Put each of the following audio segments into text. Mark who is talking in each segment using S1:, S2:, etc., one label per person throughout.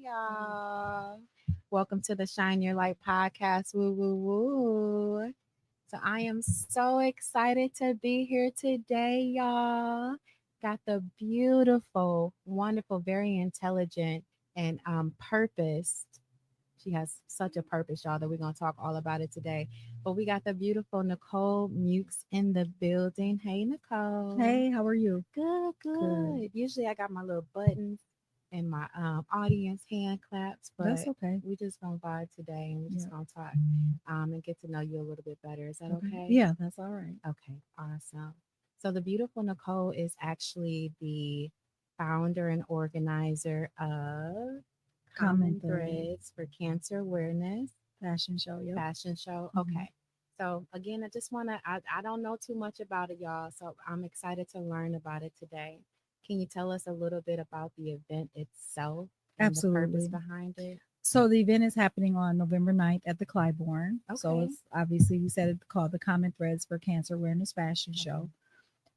S1: y'all. Welcome to the Shine Your Light podcast. Woo, woo, woo. So, I am so excited to be here today, y'all. Got the beautiful, wonderful, very intelligent, and purposed. She has such a purpose, y'all, that we're going to talk all about it today. But we got the beautiful Nichole Muex in the building. Hey, Nichole.
S2: Hey, how are you?
S1: Good,
S2: Good.
S1: good. Usually I got my little buttons and my audience hand claps,
S2: That's
S1: but
S2: okay.
S1: we just gonna vibe today and we're
S2: Yeah.
S1: just gonna talk and get to know you a little bit better. Is that
S2: Okay.
S1: okay?
S2: Yeah, that's all right.
S1: Okay, awesome. So the beautiful Nichole is actually the founder and organizer of
S2: Common
S1: Common
S2: thread.
S1: Threads for Cancer Awareness
S2: Fashion show. Yep.
S1: fashion show.
S2: Hmm.
S1: Okay. So again, I just want to, I don't know too much about it, y'all. So I'm excited to learn about it today. Can you tell us a little bit about the event itself and the purpose
S2: Absolutely.
S1: behind it?
S2: So the event is happening on November 9th at the Clybourne. So
S1: Okay.
S2: it's obviously you said it called the Common Threads for Cancer Awareness Fashion
S1: Okay.
S2: Show.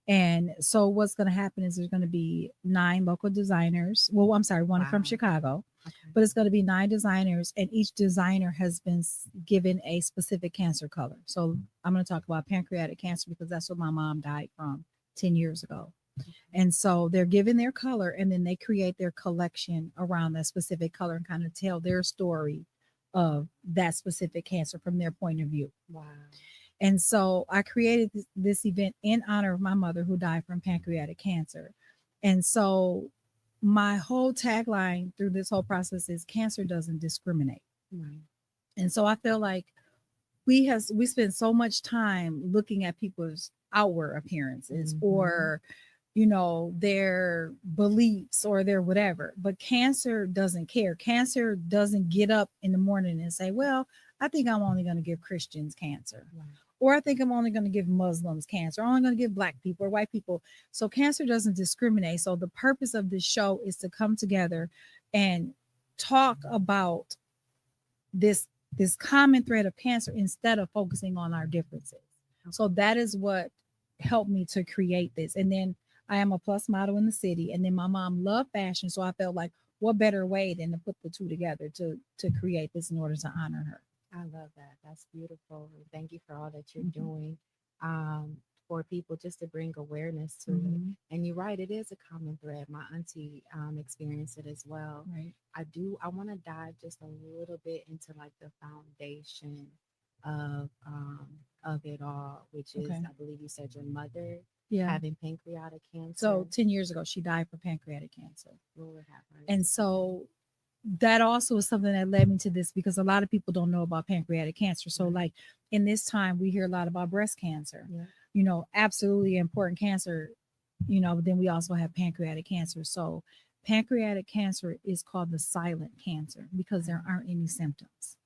S2: And so what's going to happen is there's going to be nine local designers. Well, I'm sorry, one from
S1: Wow.
S2: Chicago,
S1: Okay.
S2: but it's going to be nine designers, and each designer has been given a specific cancer color. So I'm going to talk about pancreatic cancer because that's what my mom died from 10 years ago. And so they're given their color, and then they create their collection around that specific color and kind of tell their story of that specific cancer from their point of view.
S1: Wow.
S2: And so I created this event in honor of my mother who died from pancreatic cancer. And so my whole tagline through this whole process is cancer doesn't discriminate.
S1: Right.
S2: And so I feel like we spend so much time looking at people's outward appearances
S1: Mm-hmm.
S2: or their beliefs or their whatever, but cancer doesn't care. Cancer doesn't get up in the morning and say, well, I think I'm only going to give Christians cancer,
S1: Right.
S2: or I think I'm only going to give Muslims cancer, or I'm only going to give black people or white people. So cancer doesn't discriminate. So the purpose of this show is to come together and talk about this common thread of cancer instead of focusing on our differences. So
S1: Okay.
S2: that is what helped me to create this. And then I am a plus model in the city. And then my mom loved fashion. So I felt like what better way than to put the two together to create this in order to honor her.
S1: I love that. That's beautiful. And thank you for all that you're
S2: Hmm.
S1: doing for people just to bring awareness to it.
S2: Hmm.
S1: And you're right, it is a common thread. My auntie experienced it as well.
S2: Right.
S1: I want to dive just a little bit into like the foundation of um, of it all, which is,
S2: Okay.
S1: I believe you said your mother
S2: Yeah.
S1: having pancreatic cancer.
S2: So 10 years ago, she died from pancreatic cancer.
S1: Lord have
S2: And
S1: mercy. Okay.
S2: so that also is something that led me to this because a lot of people don't know about pancreatic cancer. So,
S1: Right.
S2: like in this time, we hear a lot about breast cancer,
S1: Yeah.
S2: absolutely important cancer, but then we also have pancreatic cancer. So, pancreatic cancer is called the silent cancer because there
S1: Right.
S2: aren't any symptoms.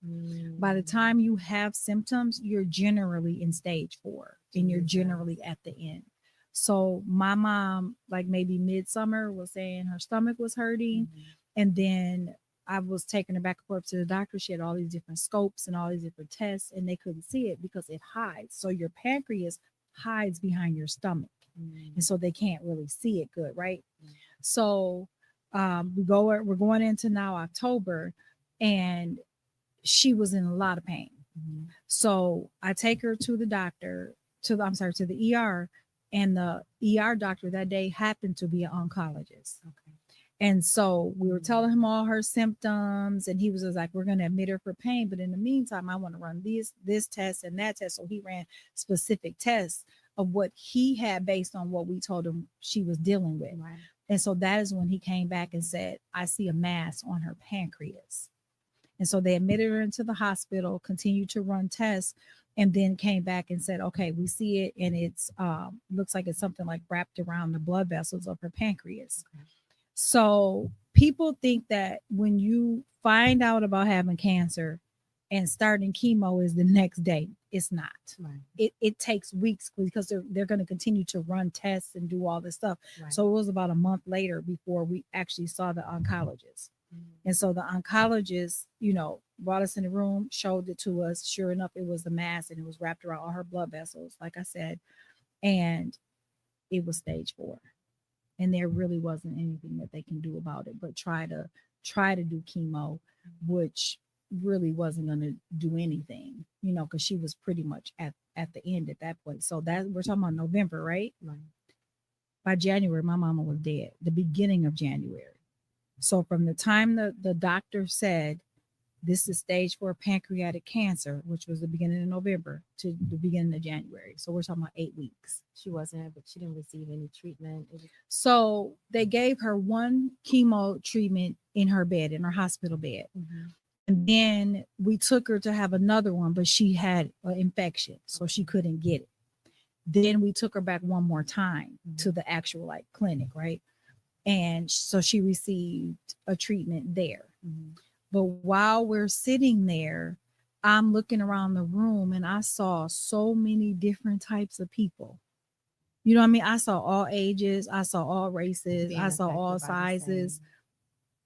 S2: By the
S1: Mm,
S2: time you have symptoms, you're generally in stage 4 and you're
S1: Jesus.
S2: generally at the end. So, my mom, like maybe midsummer, was saying her stomach was hurting.
S1: Mhm.
S2: And then I was taking her back and forth to the doctor. She had all these different scopes and all these different tests, and they couldn't see it because it hides. So your pancreas hides behind your stomach, and
S1: Mm,
S2: so they can't really see it good, right?
S1: mm,
S2: So we're going into now October, and she was in a lot of pain.
S1: mhm.
S2: So I take her to the doctor, to the ER, and the ER doctor that day happened to be an oncologist.
S1: Okay.
S2: And so we were telling
S1: Mm,
S2: him all her symptoms, and he was just like, "We're going to admit her for pain, but in the meantime, I want to run this test and that test." So he ran specific tests of what he had based on what we told him she was dealing with.
S1: right.
S2: And so that is when he came back and said, "I see a mass on her pancreas." And so they admitted her into the hospital, continued to run tests, and then came back and said, "Okay, we see it, and it's looks like it's something like wrapped around the blood vessels of her pancreas."
S1: Okay.
S2: So people think that when you find out about having cancer and starting chemo is the next day. It's not.
S1: Right.
S2: It takes weeks because they're going to continue to run tests and do all this stuff.
S1: Right.
S2: So it was about a month later before we actually saw the oncologist.
S1: Mm,
S2: And so the oncologist, brought us in the room, showed it to us. Sure enough, it was the mass and it was wrapped around all her blood vessels, like I said, and it was stage 4, and there really wasn't anything that they can do about it but try to try to do chemo, which really wasn't going to do anything, because she was pretty much at the end at that point. So that we're talking about November, right?
S1: Right.
S2: By January, my mama was dead, the beginning of January. So from the time the doctor said, this is stage 4 pancreatic cancer, which was the beginning of November, to the beginning of January. So we're talking about 8 weeks.
S1: She didn't receive any treatment.
S2: So they gave her one chemo treatment in her bed, in her hospital bed.
S1: Mm-hmm.
S2: And then we took her to have another one, but she had an infection, so she couldn't get it. Then we took her back one more time to the actual like clinic, right? And so she received a treatment there.
S1: Mm-hmm.
S2: But while we're sitting there, I'm looking around the room and I saw so many different types of people. You know what I mean? I saw all ages, I saw all races, I saw all sizes,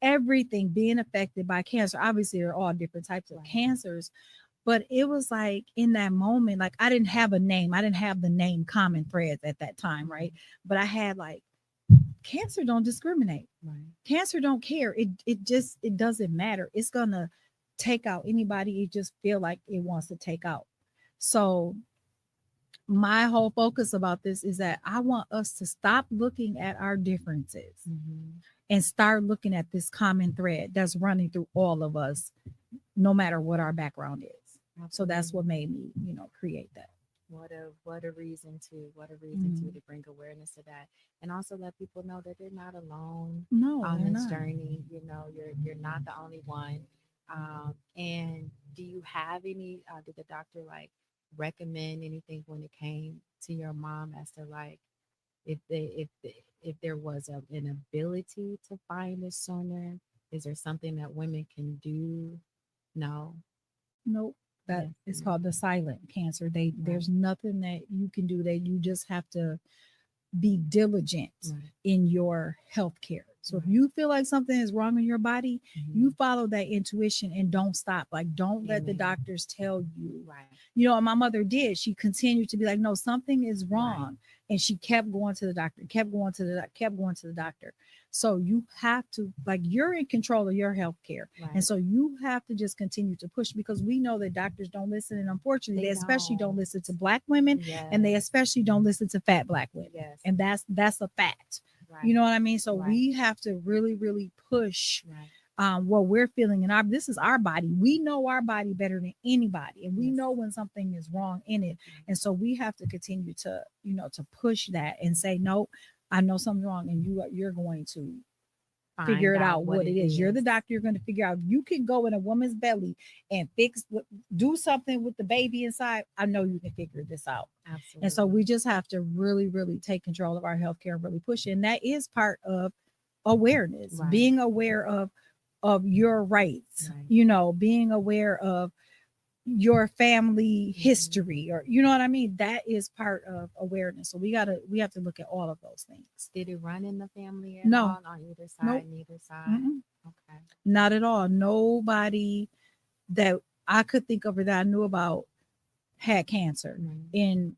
S2: everything being affected by cancer. Obviously, there are all different types of cancers, but it was like in that moment, like I didn't have a name. I didn't have the name common threads at that time, right? But I had like, cancer don't discriminate.
S1: Right.
S2: Cancer don't care. It doesn't matter. It's gonna take out anybody you just feel like it wants to take out. So my whole focus about this is that I want us to stop looking at our differences and start looking at this common thread that's running through all of us, no matter what our background is. Absolutely. So that's what made me, create that.
S1: What a reason to bring awareness to that, and also let people know that they're not alone on this journey. You're not the only one. And do you have any? Did the doctor like recommend anything when it came to your mom as to like if there was an ability to find it sooner? Is there something that women can do? No.
S2: Nope. That is called the silent cancer. There's nothing that you can do. That you just have to be diligent in your health care. So if you feel like something is wrong in your body, you follow that intuition and don't stop. Like, don't let the doctors tell you. And my mother did. She continued to be like, no, something is wrong. And she kept going to the doctor, kept going to the doctor. So you have to, like, you're in control of your health care. And so you have to just continue to push, because we know that doctors don't listen. And unfortunately, they especially don't listen to Black women. And they especially don't listen to fat Black women. And that's a fact. You know what I mean? So we have to really, really push what we're feeling. And this is our body. We know our body better than anybody. And we know when something is wrong in it. And so we have to continue to, to push that and say, no, I know something's wrong. And you're going to figure it out what it is. You're the doctor. You're going to figure out. You can go in a woman's belly and do something with the baby inside. I know you can figure this out. Absolutely. And so we just have to really, really take control of our healthcare and really push it. And that is part of awareness, being aware of your rights, being aware of your family history, or you know what I mean? That is part of awareness. So we have to look at all of those things.
S1: Did it run in the family at
S2: no.
S1: all on either side? Nope. Neither side. Okay.
S2: Not at all. Nobody that I could think of or that I knew about had cancer in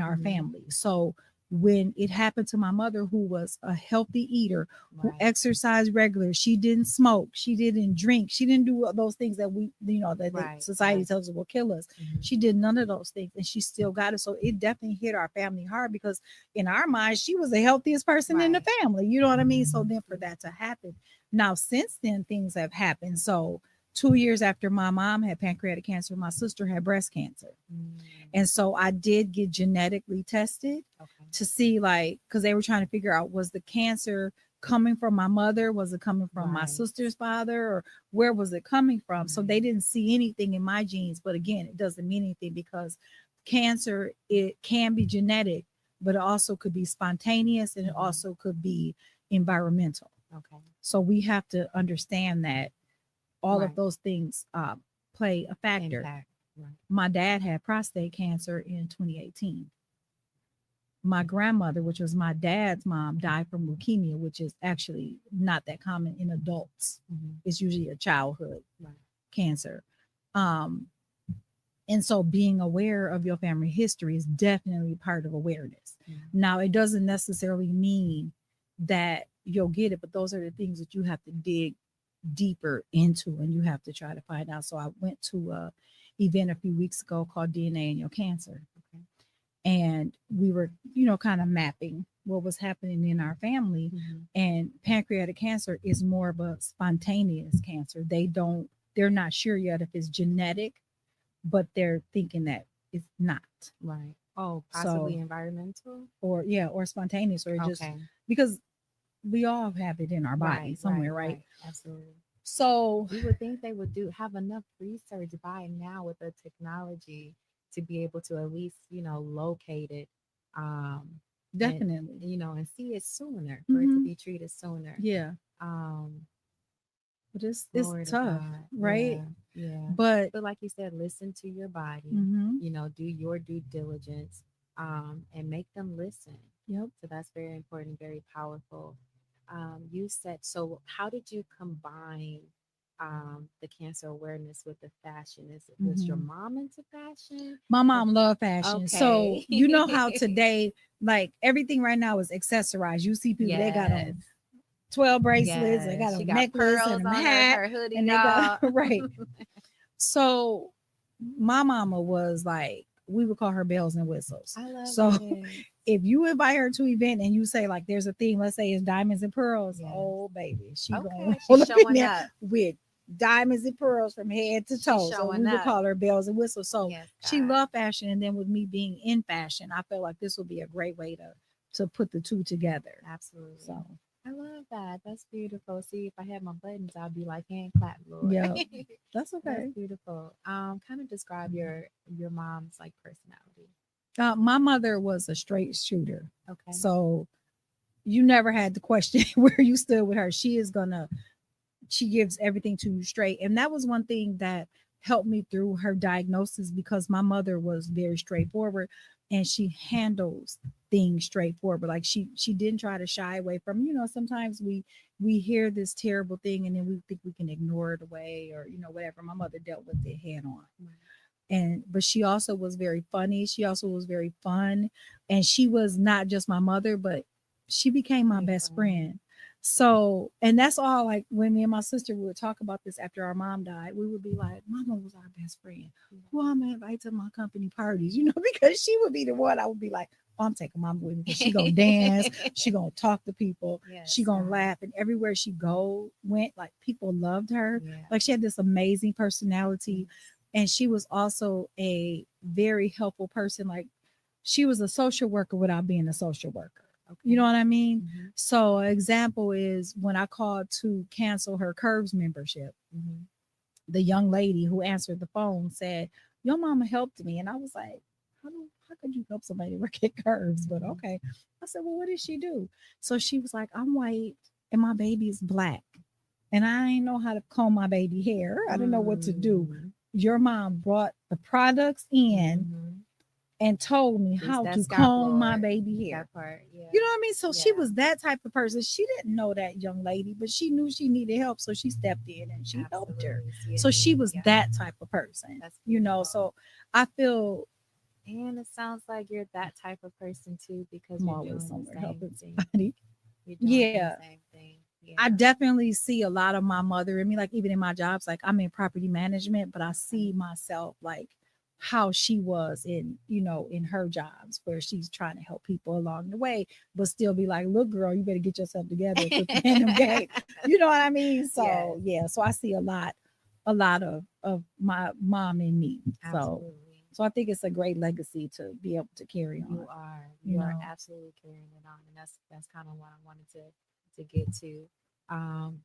S2: our family. So when it happened to my mother, who was a healthy eater, who exercised regular, she didn't smoke, she didn't drink, she didn't do those things that the society tells us will kill us. She did none of those things, and she still got it. So it definitely hit our family hard, because in our minds, she was the healthiest person in the family. You know what I mean? So then for that to happen, now since then things have happened. So 2 years after my mom had pancreatic cancer, my sister had breast cancer. And so I did get genetically tested to see, like, because they were trying to figure out, was the cancer coming from my mother? Was it coming from my sister's father? Or where was it coming from? So they didn't see anything in my genes. But again, it doesn't mean anything, because cancer, it can be genetic, but it also could be spontaneous, and it also could be environmental. So we have to understand that all of those things play a factor. My dad had prostate cancer in 2018. My grandmother, which was my dad's mom, died from leukemia, which is actually not that common in adults. It's usually a childhood cancer. And so being aware of your family history is definitely part of awareness. Now, it doesn't necessarily mean that you'll get it, but those are the things that you have to dig deeper into, and you have to try to find out. So I went to a event a few weeks ago called DNA in Your Cancer,
S1: Okay.
S2: and we were, kind of mapping what was happening in our family.
S1: Mm-hmm.
S2: And pancreatic cancer is more of a spontaneous cancer. They're not sure yet if it's genetic, but they're thinking that it's not.
S1: Right. Oh, possibly
S2: So,
S1: environmental.
S2: or yeah, or spontaneous, or just
S1: Okay.
S2: because we all have it in our body
S1: Right.
S2: somewhere, right?
S1: Absolutely.
S2: So
S1: You would think they would do have enough research by now with the technology to be able to at least, locate it, um, and
S2: definitely.
S1: and see it sooner for it to
S2: Hmm.
S1: be treated sooner.
S2: Yeah,
S1: Um,
S2: but it's
S1: Glory to
S2: tough,
S1: God.
S2: right?
S1: Yeah, yeah.
S2: But
S1: But like you said, listen to your body,
S2: hmm,
S1: do your due diligence, and make them listen.
S2: yep.
S1: So that's very important, very powerful. You said, so how did you combine the cancer awareness with the fashion? Was your
S2: Hmm.
S1: mom into fashion?
S2: My
S1: Or,
S2: mom loved fashion, so
S1: okay.
S2: you know how today, like everything right now is accessorized. You see people they got
S1: Yes.
S2: on 12 bracelets, they got
S1: Yes.
S2: a
S1: She got
S2: necklace
S1: pearls
S2: and a
S1: on
S2: hat,
S1: her hoodie,
S2: and they got
S1: y'all.
S2: right. So my mama was like, we would call her bells and whistles.
S1: I love
S2: So
S1: it.
S2: if you invite her to an event and you say like there's a theme, let's say it's diamonds and pearls,
S1: Yes.
S2: oh baby, she gonna
S1: Okay.
S2: roll
S1: She's
S2: up in
S1: showing
S2: there
S1: up.
S2: with diamonds and pearls from head to
S1: She's
S2: toe. So we
S1: showing
S2: would
S1: up.
S2: call her bells and whistles. So
S1: Yes,
S2: she
S1: God.
S2: loved fashion, and then with me being in fashion, I felt like this would be a great way to put the two together.
S1: Absolutely.
S2: So
S1: I love that. That's beautiful. See, if I had my buttons, I'd be like hand clap, Lord.
S2: yeah, that's
S1: That's
S2: okay.
S1: beautiful. Kind of describe your mom's like personality.
S2: My mother was a straight shooter,
S1: Okay.
S2: so you never had to question where you stood with her. She gives everything to you straight. And that was one thing that helped me through her diagnosis, because my mother was very straightforward and she handles things straightforward. Like she didn't try to shy away from, sometimes we hear this terrible thing and then we think we can ignore it away, or whatever. My mother dealt with it head on.
S1: Right.
S2: And but she also was very funny, she also was very fun, and she was not just my mother, but she became my
S1: Your
S2: best
S1: friend.
S2: friend. So, and that's all, like when me and my sister would talk about this after our mom died, we would be like, Mama was our best friend. Who I'm gonna invite to my company parties, because she would be the one I would be like, oh, I'm taking Mama with me because she gonna dance, she gonna talk to people, she
S1: Yes,
S2: gonna
S1: God.
S2: laugh, and everywhere she went, like people loved her.
S1: Yeah.
S2: Like she had this amazing personality,
S1: Yes.
S2: and she was also a very helpful person. Like she was a social worker without being a social worker. You know
S1: Okay.
S2: what I mean?
S1: Mm-hmm.
S2: So an example is when I called to cancel her Curves membership,
S1: Mm-hmm.
S2: the young lady who answered the phone said, your mama helped me. And I was like, how could you help somebody work at Curves? But
S1: Mm-hmm.
S2: okay. I said, well, what did she do? So she was like, I'm white and my baby is black. And I ain't know how to comb my baby hair. I didn't know what to do.
S1: Mm-hmm.
S2: Your mom brought the products in
S1: Mm-hmm.
S2: and told me
S1: It's
S2: how
S1: that
S2: to
S1: scalp,
S2: comb my
S1: Lord.
S2: baby hair.
S1: That part. Yeah.
S2: You know what I mean? So she
S1: Yeah.
S2: was that type of person. She didn't know that young lady, but she knew she needed help. So she stepped in and she helped her.
S1: Absolutely. Yeah.
S2: So she was
S1: Yeah.
S2: that type of person,
S1: That's beautiful.
S2: So I feel
S1: And it sounds like you're that type of person too, because
S2: I'm
S1: you're
S2: always
S1: doing the
S2: somewhere
S1: same
S2: helping
S1: thing.
S2: somebody.
S1: You're doing the
S2: Yeah.
S1: same thing.
S2: I
S1: Yeah.
S2: definitely see a lot of my mother in me, like even in my jobs, like I'm in property management, but I see
S1: Okay.
S2: myself like how she was in her jobs, where she's trying to help people along the way, but still be like, look, girl, you better get yourself together and quit playing them games. You know what I mean?
S1: Yes,
S2: So yeah, so I see a lot of my mom in me. So
S1: absolutely.
S2: so I think it's a great legacy to be able to carry on,
S1: You are.
S2: you
S1: You are
S2: know.
S1: absolutely carrying it on. And that's kind of what I wanted to get to.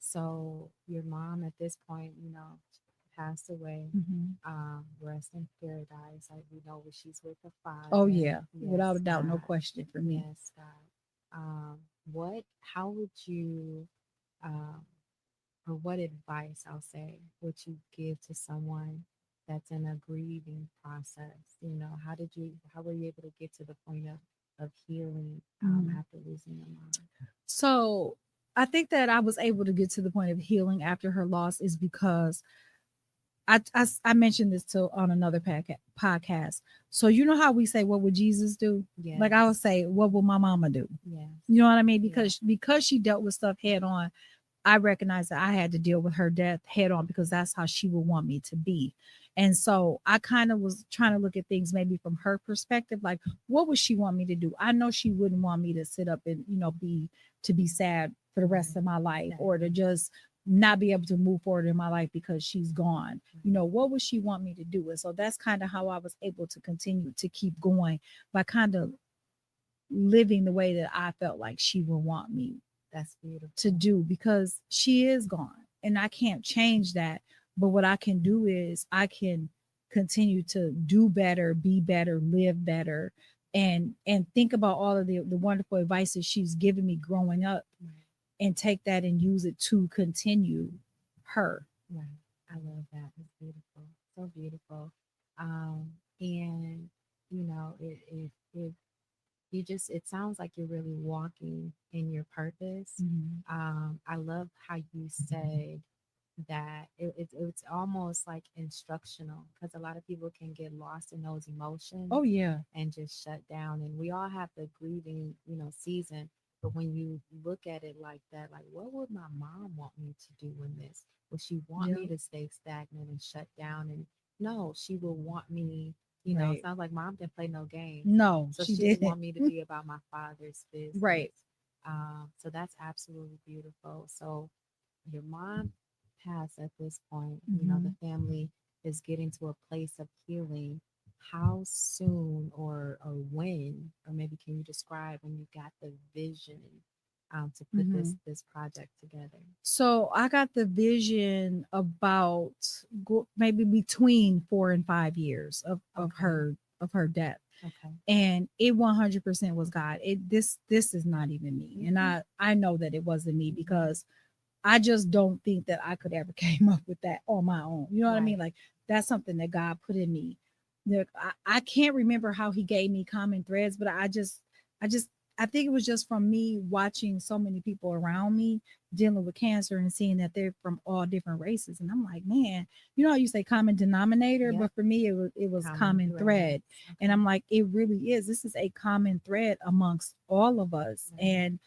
S1: So your mom at this point, passed away.
S2: Hmm.
S1: Rest in paradise. Like we know what she's with the
S2: Oh
S1: Father.
S2: yeah, without
S1: Yes,
S2: a doubt, no
S1: God.
S2: question for me.
S1: Yes, God. How would you, um, or what advice I'll say would you give to someone that's in a grieving process? How were you able to get to the point of healing
S2: Mhm.
S1: after losing your mom?
S2: So I think that I was able to get to the point of healing after her loss is because I mentioned this to on another podcast. So you know how we say, what would Jesus do? Like I would
S1: Yes,
S2: say, what will my mama do?
S1: yes,
S2: You know what I mean?
S1: yeah,
S2: Because she dealt with stuff head on. I recognized that I had to deal with her death head on because that's how she would want me to be. And so I kind of was trying to look at things maybe from her perspective, like what would she want me to do? I know she wouldn't want me to sit up and, be sad for the rest of my life, or to just not be able to move forward in my life because she's gone. What would she want me to do? And so that's kind of how I was able to continue to keep going, by kind of living the way that I felt like she would want me
S1: That's beautiful.
S2: to do, because she is gone and I can't change that. But what I can do is I can continue to do better, be better, live better, and think about all of the wonderful advice that she's given me growing up,
S1: Right.
S2: and take that and use it to continue her.
S1: Right. I love that. It's beautiful. So beautiful. And it you just, it sounds like you're really walking in your purpose. I love how you said that it's almost like instructional, because a lot of people can get lost in those emotions
S2: Oh yeah.
S1: and just shut down. And we all have the grieving, season. But when you look at it like that, like, what would my mom want me to do in this? Would she want
S2: Yep.
S1: me to stay stagnant and shut down? And no, she will want me, it
S2: Right.
S1: sounds like mom didn't play no games.
S2: No,
S1: So
S2: she
S1: she would
S2: didn't.
S1: want me to be about my father's
S2: Right.
S1: business. So that's absolutely beautiful. So your mom passed at this point.
S2: Hmm.
S1: The family is getting to a place of healing. How soon, or when, or maybe can you describe when you got the vision, to put
S2: Hmm.
S1: this project together?
S2: So I got the vision about maybe between 4 and 5 years of
S1: Okay.
S2: her death,
S1: Okay.
S2: and it 100% was God. This is not even me, and
S1: Hmm.
S2: I know that it wasn't me, because I just don't think that I could ever came up with that on my own. You know what I mean?
S1: Right.
S2: Like, that's something that God put in me. Look, I can't remember how He gave me common threads, but I just, I think it was just from me watching so many people around me dealing with cancer and seeing that they're from all different races, and I'm like, man, how you say common denominator,
S1: Yep.
S2: but for me it was
S1: Common
S2: common
S1: threads.
S2: thread, and
S1: Okay.
S2: I'm like, it really is. This is a common thread amongst all of us,
S1: Right.
S2: and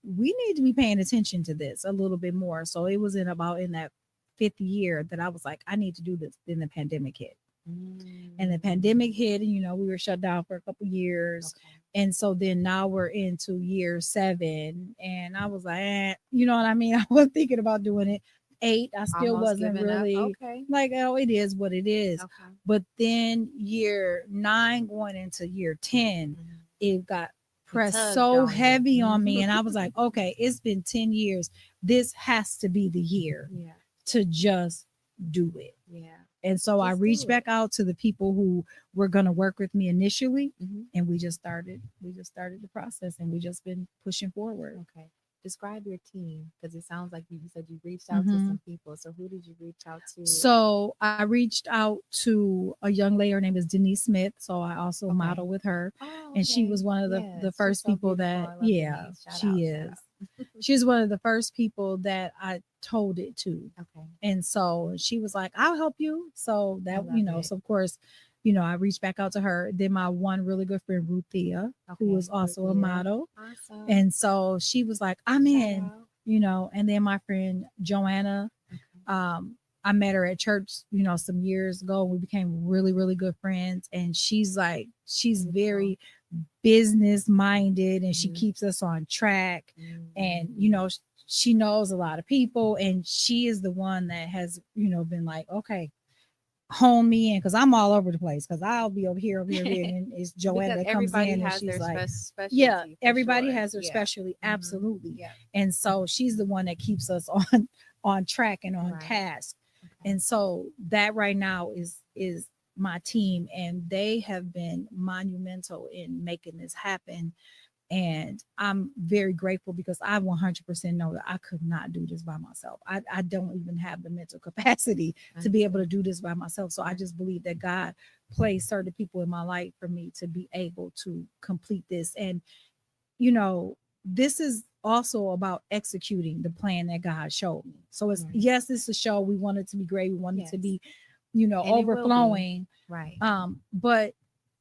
S2: we need to be paying attention to this a little bit more. So it was in that fifth year that I was like, I need to do this. Then the pandemic hit. And the
S1: Mm.
S2: pandemic hit, and we were shut down for a couple years.
S1: Okay.
S2: And so then now we're into year 7. And I was like, you know what I mean? I was thinking about doing it. 8, I still
S1: Almost
S2: wasn't
S1: giving up.
S2: really
S1: Okay.
S2: like, oh, it is what it is.
S1: Okay.
S2: But then year 9 going into year 10,
S1: Mhm.
S2: it got
S1: It
S2: pressed
S1: tugged
S2: so
S1: on you.
S2: heavy on me.
S1: Mhm.
S2: And I was like, okay, it's been 10 years. This has to be the year
S1: Yeah.
S2: to just do it.
S1: Yeah.
S2: And so I
S1: Just do
S2: reached
S1: it.
S2: back out to the people who were going to work with me initially,
S1: Hmm.
S2: and we just started the process, and we just been pushing forward.
S1: Okay. Describe your team, because it sounds like you said you reached out to
S2: Hmm.
S1: some people. So who did you reach out to?
S2: So I reached out to a young lady. Her name is Denise Smith. So I also
S1: Okay.
S2: model with her.
S1: Oh,
S2: And she
S1: okay.
S2: was one of the
S1: Yes, she's
S2: first
S1: so
S2: people
S1: beautiful.
S2: that,
S1: I love
S2: yeah,
S1: Denise. Shout out,
S2: she
S1: shout
S2: is.
S1: out.
S2: She's one of the first people that I told it to.
S1: Okay.
S2: And so she was like, I'll help you. So
S1: I
S2: that,
S1: love it.
S2: so of course, I reached back out to her. Then my one really good friend, Ruthia, who
S1: Okay.
S2: is also a
S1: Ruthia.
S2: model.
S1: Awesome.
S2: And so she was like, I'm
S1: Shout
S2: in,
S1: out.
S2: and then my friend Joanna,
S1: Okay.
S2: I met her at church, some years ago. We became really, really good friends. And she's
S1: Beautiful.
S2: very business minded, and she
S1: Hmm.
S2: keeps us on track. And,
S1: Hmm.
S2: she knows a lot of people. And she is the one that has, been like, okay, hone me in, because I'm all over the place, because I'll be over here, and then it's Joanna
S1: Because
S2: that comes
S1: everybody
S2: in and
S1: has
S2: she's
S1: their
S2: like, yeah,
S1: specialty for
S2: everybody
S1: sure.
S2: has their
S1: Yeah.
S2: specialty,
S1: Hmm.
S2: absolutely.
S1: Yeah.
S2: And so she's the one that keeps us on track and on
S1: Right.
S2: task.
S1: Okay.
S2: And so that right now is my team, and they have been monumental in making this happen. And I'm very grateful, because I 100% know that I could not do this by myself. I don't even have the mental capacity to be able to
S1: Understood.
S2: do this by myself. So I
S1: Right.
S2: just believe that God placed certain people in my life for me to be able to complete this. And, this is also about executing the plan that God showed me. So it's,
S1: Right.
S2: yes, it's a show. We want it to be great. We want it to
S1: Yes.
S2: be,
S1: And it will be.
S2: overflowing.
S1: Right.
S2: But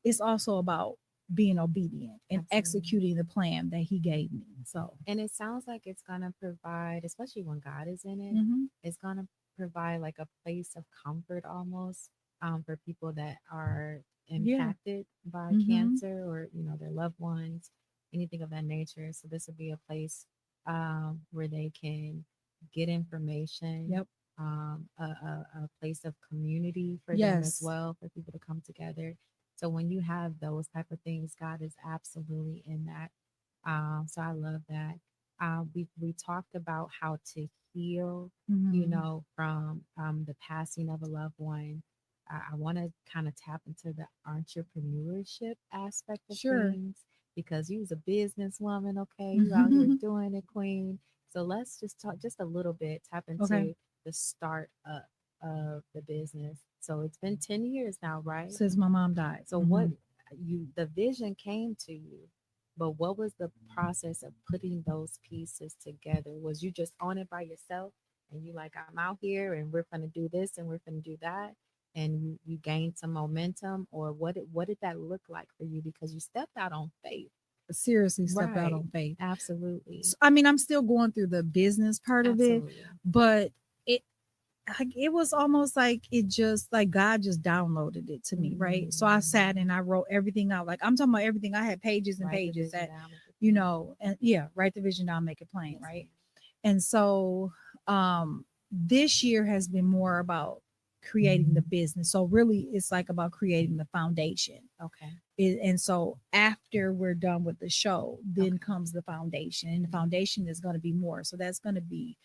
S2: it's also about being obedient and
S1: Absolutely.
S2: executing the plan that he gave me. So,
S1: And it sounds like it's gonna provide, especially when God is in it,
S2: mhm.
S1: it's gonna provide like a place of comfort almost, for people that are
S2: Yeah.
S1: impacted by
S2: Mhm.
S1: cancer, or their loved ones, anything of that nature. So this will be a place, where they can get information,
S2: Yep.
S1: a place of community for them as
S2: Yes.
S1: well, for people to come together. So when you have those type of things, God is absolutely in that. So I love that. We talked about how to heal,
S2: Mhm.
S1: from the passing of a loved one. I want to kind of tap into the entrepreneurship aspect of
S2: Sure.
S1: things, because you was a businesswoman, okay? You out here
S2: Mhm.
S1: doing it, queen. So let's just talk just a little bit, tap
S2: Okay.
S1: into the start up of the business. So it's been 10 years now, right?
S2: Since my mom died.
S1: So what the vision came to you, but what was the process of putting those pieces together? Was you just on it by yourself, and you like, I'm out here and we're gonna do this and we're gonna do that, and you gained some momentum, or what did that look like for you? Because you stepped out on faith.
S2: Seriously stepped out
S1: Right.
S2: on faith.
S1: Absolutely.
S2: I mean, I'm still going through the business part of it,
S1: Absolutely.
S2: but it like it was almost like it just like God just downloaded it to me, right? So I sat and I wrote everything out. Like I'm talking about everything. I had pages and
S1: Write the
S2: pages
S1: vision
S2: that,
S1: down, make it plain.
S2: and yeah, write the vision down, make it plain,
S1: Yes,
S2: right?
S1: ma'am.
S2: And so this year has been more about creating the business. So really it's like about creating the foundation.
S1: Okay.
S2: And so after we're done with the show, then
S1: Okay.
S2: comes the foundation, and the
S1: Mhm.
S2: foundation is going to be more. So that's going to be,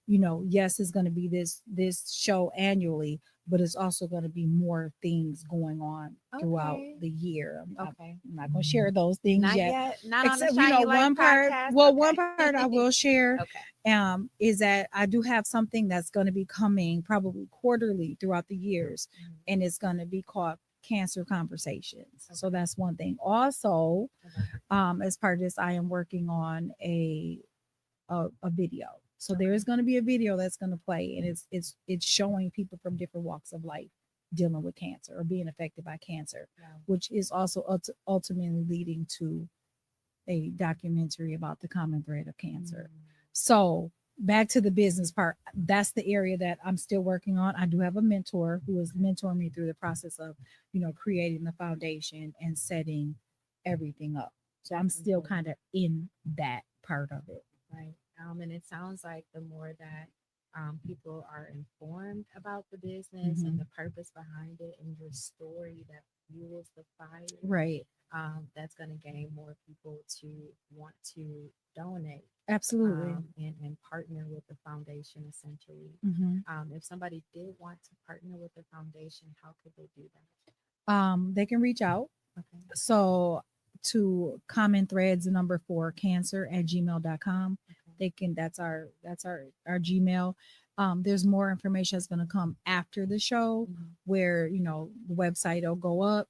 S2: yes, it's going to be this show annually, but it's also going to be more things going on throughout
S1: Okay.
S2: the year.
S1: Okay.
S2: I'm not going to share those things
S1: Not
S2: yet,
S1: yet. Not on the
S2: except
S1: Shine Your Light
S2: one part.
S1: podcast.
S2: Well, one
S1: Okay.
S2: part I will share
S1: Okay.
S2: is that I do have something that's going to be coming probably quarterly throughout the years,
S1: Mhm.
S2: and it's going to be called Cancer Conversations. So
S1: Okay.
S2: that's one thing. Also,
S1: I love it.
S2: as part of this, I am working on a video. So there is
S1: Okay.
S2: going to be a video that's going to play, and it's showing people from different walks of life dealing with cancer or being affected by cancer,
S1: Wow.
S2: which is also ultimately leading to a documentary about the common thread of cancer.
S1: Mm.
S2: So back to the business part, that's the area that I'm still working on. I do have a mentor who is
S1: Okay.
S2: mentoring me through the process of, creating the foundation and setting everything up. So I'm
S1: That's
S2: still
S1: important.
S2: kind of in that part of it.
S1: Right. And it sounds like the more that, people are informed about the business and
S2: Hmm.
S1: the purpose behind it, and your story that fuels the fire,
S2: Right.
S1: that's going to gain more people to want to donate,
S2: Absolutely.
S1: and partner with the foundation essentially.
S2: Hmm.
S1: If somebody did want to partner with the foundation, how could they do that?
S2: They can reach out.
S1: Okay.
S2: So to common threads, the number 4 cancer at gmail.com.
S1: Okay.
S2: They can, that's our Gmail. There's more information that's going to come after the show
S1: Mhm.
S2: where, the website will go up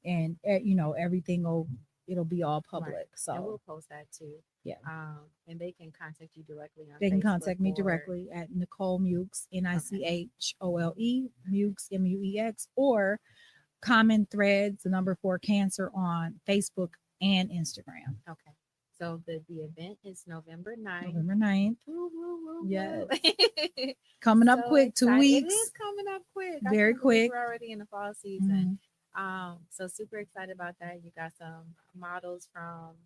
S2: and, everything it'll be all
S1: Right.
S2: public.
S1: And
S2: So
S1: we'll post that too.
S2: yeah,
S1: And they can contact you directly on
S2: they can
S1: Facebook
S2: contact me
S1: or
S2: directly at Nichole Muex,
S1: okay.
S2: Nichole, Muex, Muex, or common threads, the number 4 cancer on Facebook and Instagram.
S1: Okay. So the event is November 9th.
S2: November 9th.
S1: Woo, woo, woo,
S2: Yes.
S1: woo.
S2: Coming up
S1: So
S2: quick, two
S1: excited. It is
S2: weeks.
S1: coming up quick. I
S2: Very
S1: can't believe
S2: quick.
S1: we're already in the fall season.
S2: Mhm.
S1: So super excited about that. You got some models from,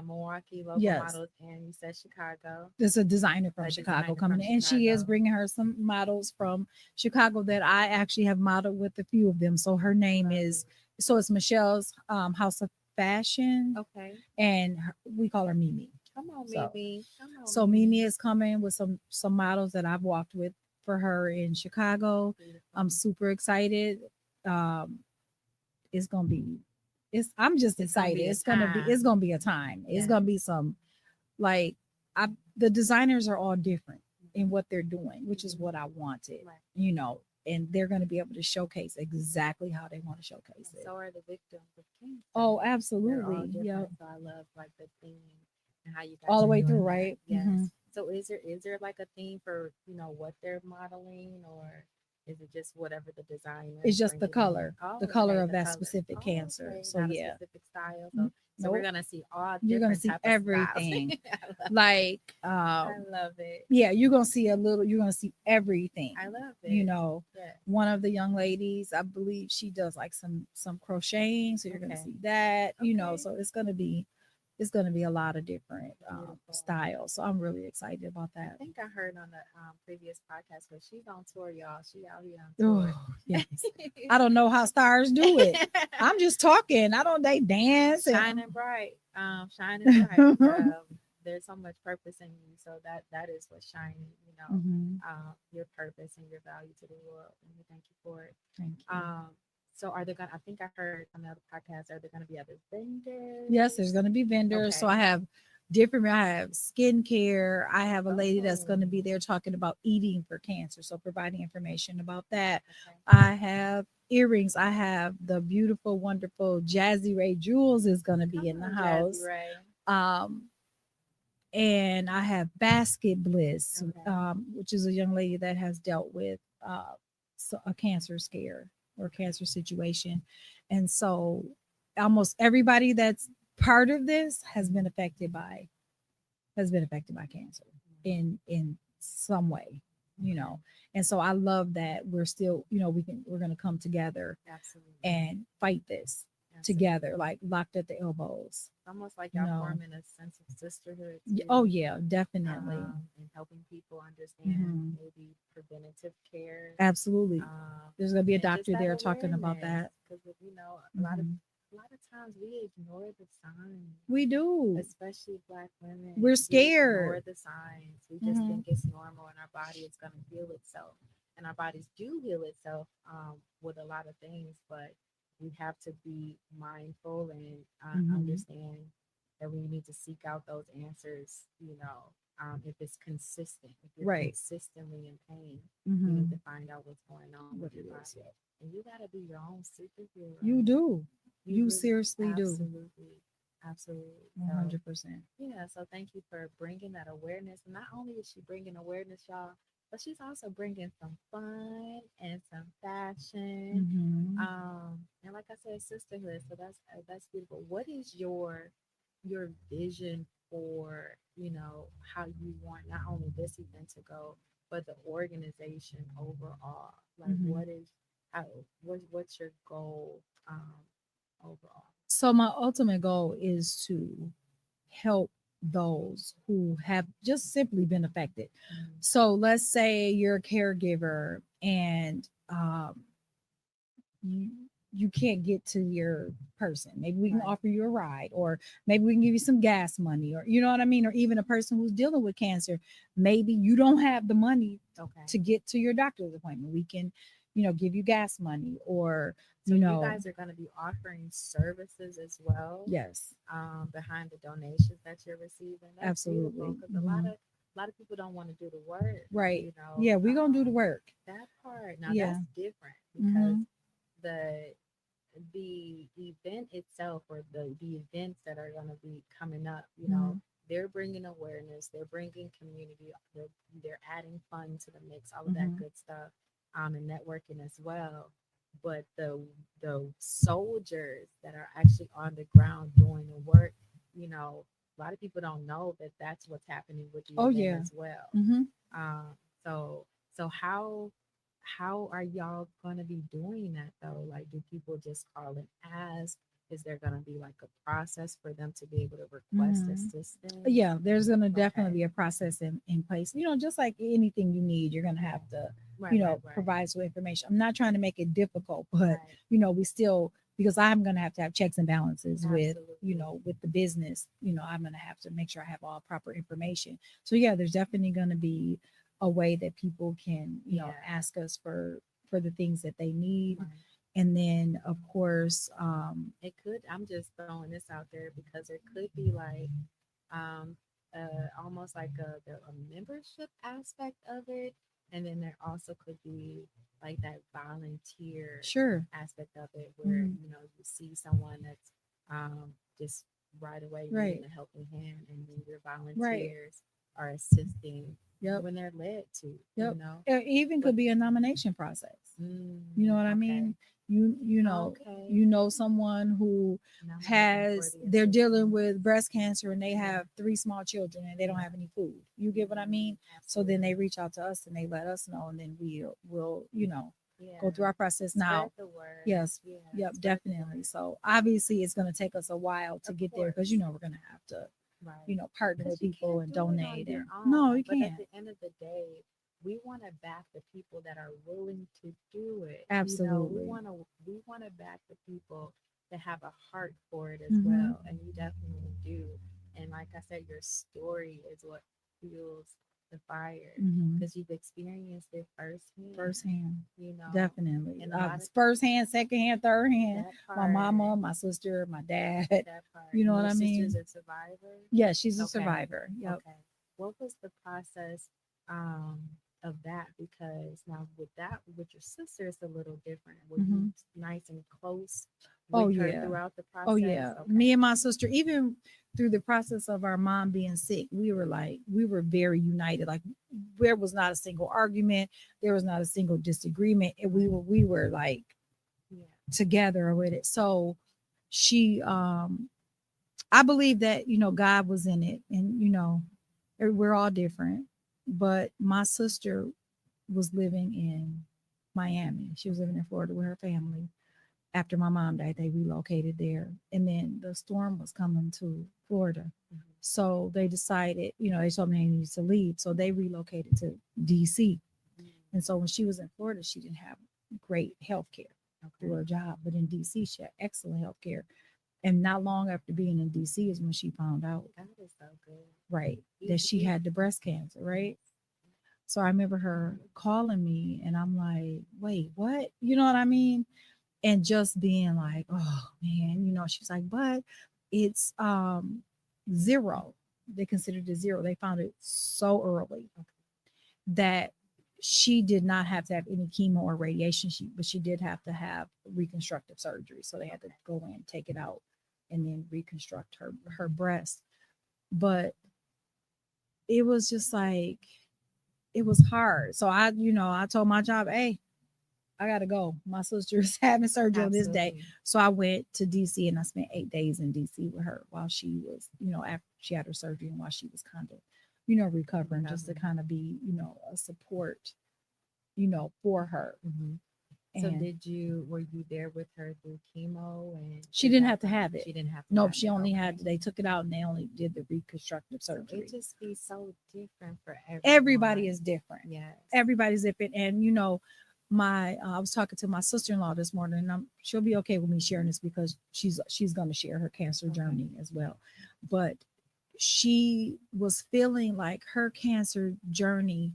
S1: Milwaukee, local
S2: Yes.
S1: models, and you said Chicago,
S2: There's a designer from
S1: a
S2: Chicago
S1: designer
S2: coming
S1: from
S2: in, and she is
S1: Chicago.
S2: bringing her some models from Chicago that I actually have modeled with a few of them. So her name
S1: Love
S2: is,
S1: it.
S2: so it's Michelle's House of Fashion,
S1: Okay.
S2: and we call her Mimi.
S1: Come on,
S2: So
S1: Mimi. Come on,
S2: So Mimi
S1: Mimi.
S2: is coming with some models that I've walked with for her in Chicago.
S1: Beautiful.
S2: I'm super excited. Um, it's gonna be, I'm just
S1: It's gonna
S2: excited.
S1: be a
S2: It's
S1: time.
S2: gonna be a time. It's
S1: Yes.
S2: gonna be some like I the designers are all different in what they're doing, which is
S1: Mhm.
S2: what I wanted,
S1: Right.
S2: and they're gonna be able to showcase exactly how they want to showcase
S1: And
S2: it.
S1: so are the victims of cancer.
S2: Oh,
S1: They're all
S2: absolutely. Yep.
S1: different. So I love like the theme and how you
S2: All
S1: guys
S2: the
S1: are
S2: way through,
S1: doing that.
S2: right?
S1: Yes. So is there like a theme for what they're modeling, or Is it just whatever the designer
S2: It's
S1: is
S2: just
S1: bringing in?
S2: the
S1: Oh,
S2: color
S1: okay,
S2: of
S1: the
S2: that
S1: color.
S2: specific
S1: Oh,
S2: cancer.
S1: okay,
S2: So
S1: not a
S2: yeah.
S1: specific style. So we're
S2: Nope.
S1: gonna see all
S2: You're gonna
S1: different
S2: see
S1: type of styles.
S2: everything.
S1: I love it.
S2: Like
S1: I love it.
S2: yeah, you're gonna see everything.
S1: I love
S2: You
S1: it.
S2: know,
S1: Yes.
S2: one of the young ladies, I believe she does like some crocheting, so you're gonna
S1: Okay.
S2: see that,
S1: Okay.
S2: so it's gonna be a lot of different
S1: Beautiful.
S2: styles. So I'm really excited about
S1: I
S2: that.
S1: think I heard on the previous podcast where she's on tour, y'all. She out here on
S2: Oh
S1: tour.
S2: yes. I don't know how stars do it. I'm just talking. I don't they dance
S1: Shining bright, shining bright. There's so much purpose in you, so that is what's shining.
S2: Mhm.
S1: Your purpose and your value to the world, and we thank you for it.
S2: Thank you.
S1: So are there gonna? I think I heard on the other podcast. Are there gonna be other
S2: Yes, there's
S1: vendors?
S2: going to be vendors. So
S1: Okay.
S2: I have skincare. I have a lady that's going to
S1: Oh,
S2: be there talking about eating for cancer. So providing information about that.
S1: okay.
S2: I have earrings. I have the beautiful, wonderful Jazzy Ray Jewels is going to be
S1: Come
S2: in the
S1: on, Jazzy
S2: house.
S1: Ray.
S2: Um, and I have Basket Bliss,
S1: Okay.
S2: which is a young lady that has dealt with a cancer scare or cancer situation. And so almost everybody that's part of this has been affected by cancer in some way, you know. And so I love that we're still, we're going to come together
S1: Absolutely.
S2: and fight this
S1: Absolutely.
S2: together, like locked at the elbows.
S1: It's almost like
S2: You
S1: y'all
S2: know.
S1: forming a sense of sisterhood
S2: Oh
S1: too,
S2: yeah, definitely.
S1: and helping people understand
S2: Hmm.
S1: maybe preventative care,
S2: Absolutely. There's going to be a
S1: and just
S2: doctor
S1: that
S2: there talking about
S1: awareness.
S2: that.
S1: Because
S2: Hmm.
S1: a lot of times we ignore the signs,
S2: We do.
S1: especially Black women.
S2: We're
S1: We ignore
S2: scared.
S1: the signs. We just
S2: Hmm.
S1: think it's normal, and our body is going to heal itself, and our bodies do heal itself with a lot of things, but we have to be mindful and
S2: Hmm.
S1: understand that we need to seek out those answers, if it's consistent, if you're
S2: Right.
S1: consistently in pain, you need to
S2: Hmm.
S1: find out what's going on with
S2: What
S1: your
S2: it is.
S1: body.
S2: Yeah.
S1: And you got to be your own superhero.
S2: You do.
S1: You
S2: You
S1: really,
S2: seriously do.
S1: absolutely, absolutely. So,
S2: 100%.
S1: yeah, so thank you for bringing that awareness. And not only is she bringing awareness, y'all, but she's also bringing some fun and some fashion.
S2: Hmm.
S1: And like I said, sisterhood. So that's beautiful. What is your vision for how you want not only this event to go, but the organization overall? Like,
S2: Hmm.
S1: what's your goal overall?
S2: So my ultimate goal is to help those who have just simply been affected.
S1: Mm,
S2: So let's say you're a caregiver and you you can't get to your person. Maybe we can
S1: right.
S2: offer you a ride, or maybe we can give you some gas money, or you know what I mean, or even a person who's dealing with cancer. Maybe you don't have the money
S1: Okay.
S2: to get to your doctor's appointment. We can, give you gas money, or
S1: So you guys are going to be offering services as well,
S2: yes,
S1: behind the donations that you're receiving. That's beautiful
S2: absolutely.
S1: because a lot
S2: Hmm.
S1: of a lot of people don't want to do the work,
S2: Right. Yeah, we're gonna do the work.
S1: that part. Now
S2: Yeah.
S1: that's different because
S2: Hmm.
S1: the the event itself, or the events that are going to be coming up,
S2: Hmm.
S1: they're bringing awareness, they're bringing community, they're adding fun to the mix, all of that
S2: Hmm.
S1: good stuff, and networking as well. But the soldiers that are actually on the ground doing the work, a lot of people don't know that that's what's happening with the
S2: Oh
S1: event
S2: yeah.
S1: as well.
S2: Hmm.
S1: So how are y'all going to be doing that though? Like, do people just call and ask? Is there going to be like a process for them to be able to request
S2: Hmm.
S1: assistance?
S2: Yeah, there's gonna definitely
S1: Okay.
S2: be a process in place. Just like anything you need, you're gonna have to,
S1: Right, right, right,
S2: provide some information. I'm not trying to make it difficult, but
S1: right.
S2: we still, because I'm gonna have to have checks and balances with,
S1: Absolutely.
S2: with the business. I'm gonna have to make sure I have all proper information. So yeah, there's definitely gonna be a way that people can,
S1: Yeah.
S2: ask us for the things that they need.
S1: Right.
S2: And then of course,
S1: It could. I'm just throwing this out there because it could be like um, almost like a membership aspect of it, and then there also could be like that volunteer
S2: sure.
S1: aspect of it, where
S2: Mhm.
S1: you see someone that's just right away
S2: Right.
S1: needing a helping hand, and then your
S2: Right.
S1: volunteers are assisting
S2: Yep.
S1: when they're led to,
S2: Yep.
S1: know.
S2: It even
S1: But
S2: could be a nomination process. You know what I
S1: okay,
S2: mean? You know,
S1: okay.
S2: you know someone who
S1: Nominating for
S2: has
S1: the
S2: they're dealing
S1: assistance.
S2: with breast cancer and they
S1: Yeah.
S2: have three small children and they don't
S1: Yeah.
S2: have any food. You get what I mean? So then
S1: Absolutely.
S2: they reach out to us and they let us know and then we'll, go through
S1: Yeah.
S2: our process.
S1: Spread
S2: Now,
S1: the word.
S2: yes,
S1: Yeah.
S2: yep,
S1: Spread the
S2: definitely.
S1: word.
S2: So obviously it's gonna take us a while to
S1: Of
S2: get there because
S1: course.
S2: we're gonna have to,
S1: Right.
S2: partner with
S1: Because you
S2: people
S1: can't
S2: and
S1: do it on
S2: donate
S1: your
S2: and no,
S1: own.
S2: you
S1: But at
S2: can't.
S1: the end of the day, we want to back the people that are willing to do it. We
S2: Absolutely.
S1: want to back the people that have a heart for it as
S2: Mm-hmm.
S1: well. And you definitely do. And like I said, your story is what fuels the fire
S2: Mm-hmm.
S1: because you've experienced it firsthand,
S2: Firsthand.
S1: you know,
S2: Definitely.
S1: and a lot of
S2: First hand, second hand, third hand.
S1: that
S2: My
S1: part,
S2: mama, my sister, my dad.
S1: that part.
S2: You know
S1: And
S2: what
S1: your
S2: I
S1: sister's
S2: mean?
S1: a survivor.
S2: Yeah, she's a
S1: Okay.
S2: survivor. Yep.
S1: Okay. What was the process um of that? Because now with your sister it's a little different. Were you
S2: Hmm.
S1: nice and close
S2: Oh
S1: with her
S2: yeah.
S1: throughout the
S2: Oh
S1: process?
S2: yeah.
S1: Okay.
S2: Me and my sister, even through the process of our mom being sick, we were very united. Like there was not a single argument, there was not a single disagreement, and
S1: Right.
S2: we were like
S1: Yeah.
S2: together with it. So she I believe that, God was in it and, we're all different. But my sister was living in Miami. She was living in Florida with her family. After my mom died, they relocated there. And then the storm was coming to Florida.
S1: Mhm.
S2: So they decided, they told me they needed to leave. So they relocated to DC.
S1: Mm.
S2: And so when she was in Florida, she didn't have great health care through
S1: Okay.
S2: her job. But in DC, she had excellent health care. And not long after being in DC is when she found out,
S1: God is so good.
S2: right, that
S1: He
S2: she
S1: he
S2: had the breast cancer, right?
S1: yes.
S2: So I remember her calling me and I'm like, wait, what? You know what I mean? And just being like, oh man, she's like, but it's zero. They considered it zero. They found it so early that she did not have to have any chemo or radiation, but she did have to have reconstructive surgery. So they had to go in, take it out, and then reconstruct her breast. But it was just like it was hard. So I told my job, hey, I gotta go. My sister's having surgery on this day.
S1: Absolutely.
S2: So I went to DC and I spent 8 days in DC with her while she was, after she had her surgery and while she was kind of, recovering, just to
S1: Recovering.
S2: kind of be, a support, for her.
S1: Hmm. So
S2: And
S1: were you there with her through chemo and
S2: she
S1: through
S2: didn't
S1: that
S2: have to
S1: process?
S2: have it.
S1: She didn't have to
S2: Nope,
S1: have
S2: she
S1: it.
S2: only
S1: Okay.
S2: had, they took it out and they only did the reconstructive
S1: So it
S2: surgery.
S1: just be so different for
S2: Everybody
S1: everyone.
S2: is different.
S1: Yes.
S2: Everybody's different. And, my I was talking to my sister-in-law this morning and she'll be okay with me sharing this because she's going to share her cancer
S1: Okay.
S2: journey as well. But she was feeling like her cancer journey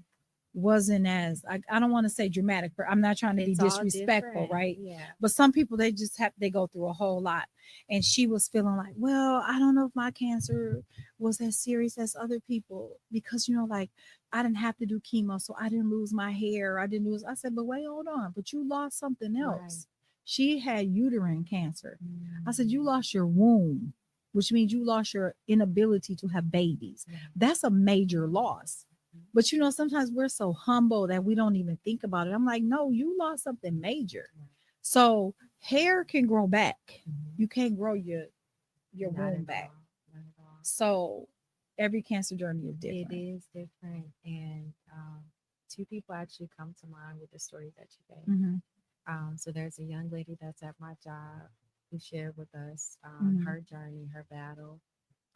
S2: wasn't as I don't want to say dramatic, but I'm not trying to be
S1: It's all
S2: disrespectful,
S1: different.
S2: right?
S1: Yeah.
S2: But some people they go through a whole lot. And she was feeling like, well, I don't know if my cancer was as serious as other people because like I didn't have to do chemo, so I didn't lose my hair. I didn't lose. I said, but wait, hold on, but you lost something
S1: Right.
S2: else. She had uterine cancer. I said, you
S1: Mm.
S2: lost your womb, which means you lost your inability to have babies.
S1: Right.
S2: That's a major loss.
S1: Mhm.
S2: But sometimes we're so humble that we don't even think about it. I'm like, no, you lost something major.
S1: Right.
S2: So hair can grow back.
S1: Mhm.
S2: You can't grow your
S1: Not
S2: womb
S1: at
S2: back.
S1: all. Not at all.
S2: So every cancer journey is
S1: It
S2: different.
S1: is different. And two people actually come to mind with the stories that you gave.
S2: Mm-hmm.
S1: So there's a young lady that's at my job who shared with us
S2: Mm-hmm.
S1: her journey, her battle,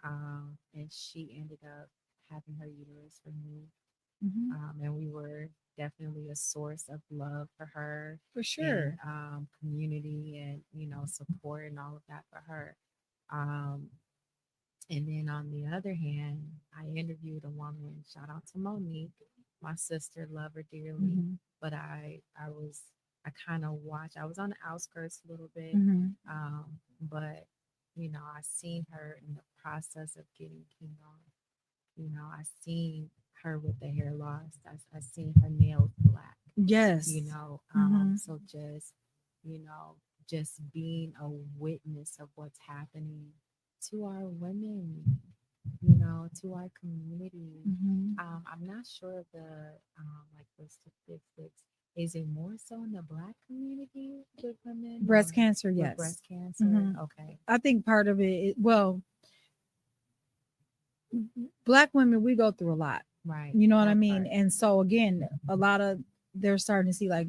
S1: and she ended up having her uterus removed.
S2: Mm-hmm.
S1: And we were definitely a source of love for her
S2: For
S1: and
S2: sure.
S1: community and support and all of that for her. Um, and then on the other hand, I interviewed a woman. Shout out to Monique, my sister, love her dearly.
S2: Mm-hmm.
S1: But I kind of watched. I was on the outskirts a little bit,
S2: Mm-hmm.
S1: but I seen her in the process of getting chemo. I seen her with the hair loss. I seen her nails black.
S2: Yes. Mm-hmm.
S1: So you know, just being a witness of what's happening to our women. to our community.
S2: Mhm.
S1: I'm not sure of the like the statistics. Is it more so in the Black community with women or
S2: Breast cancer,
S1: with
S2: yes.
S1: breast cancer?
S2: Mhm.
S1: Okay,
S2: I think part of it, well, Black women, we go through a lot.
S1: right.
S2: You know what I
S1: That
S2: mean?
S1: part.
S2: And so again, a lot of they're starting to see like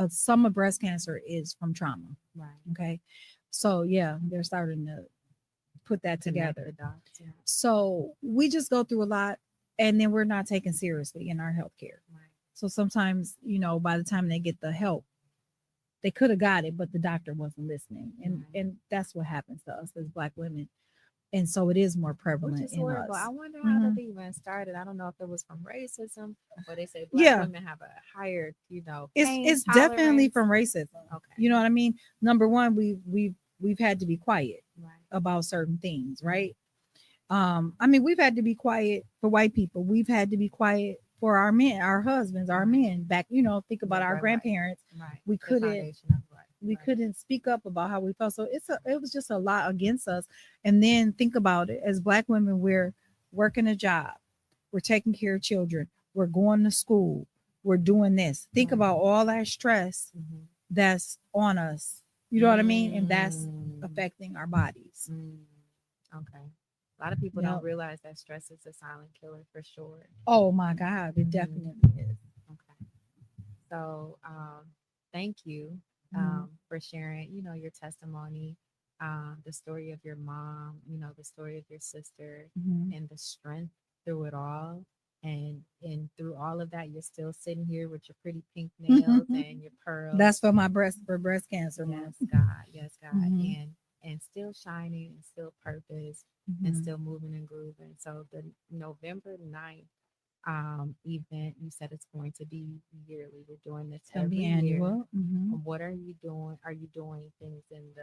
S2: some of breast cancer is from trauma.
S1: Right.
S2: Okay, so yeah, they're starting to put that
S1: Connect the
S2: together.
S1: dots. Yeah.
S2: So we just go through a lot, and then we're not taken seriously in our healthcare.
S1: Right.
S2: So sometimes, by the time they get the help, they could have got it, but the doctor wasn't listening, and
S1: Right.
S2: and that's what happens to us as Black women, and so it is more
S1: Which
S2: prevalent
S1: is
S2: in
S1: horrible. I
S2: us.
S1: wonder how that
S2: Hmm.
S1: even started. I don't know if it was from racism, but they say Black
S2: Yeah,
S1: women have a higher,
S2: it's
S1: pain
S2: it's definitely
S1: tolerance.
S2: from racism.
S1: Okay.
S2: You know what I mean? Number one, we've had to be quiet
S1: Right.
S2: about certain things,
S1: Mhm.
S2: right? I mean, we've had to be quiet for white people. We've had to be quiet for our men, our husbands, our
S1: Right.
S2: men. Back, think about
S1: Right.
S2: our
S1: Right. Right.
S2: grandparents.
S1: Right.
S2: We
S1: The
S2: couldn't
S1: foundation of right.
S2: we
S1: Right.
S2: couldn't speak up about how we felt. So it was just a lot against us. And then think about it. As Black women, we're working a job, we're taking care of children, we're going to school, we're doing this. Think
S1: Right.
S2: about all that stress
S1: Mm-hmm.
S2: that's on us. You know what I mean? And that's
S1: Mm.
S2: affecting our bodies.
S1: Mm. Okay. A lot of people don't
S2: Yep.
S1: realize that stress is a silent killer for sure.
S2: Oh my God, it
S1: Hmm.
S2: definitely is.
S1: Okay. So, thank you
S2: Mhm.
S1: for sharing, your testimony, the story of your mom, the story of your sister,
S2: Mhm.
S1: and the strength through it all. And through all of that, you're still sitting here with your pretty pink nails and your
S2: That's
S1: pearls.
S2: for my breast cancer, mom.
S1: Yes, God. Yes, God.
S2: Mhm.
S1: And still shining and still purpose and
S2: Mhm.
S1: still moving and grooving. So the November 9th event, you said it's going to be yearly. We're doing this
S2: It's gonna be
S1: every year.
S2: annual. Mhm.
S1: What are you doing? Are you doing things in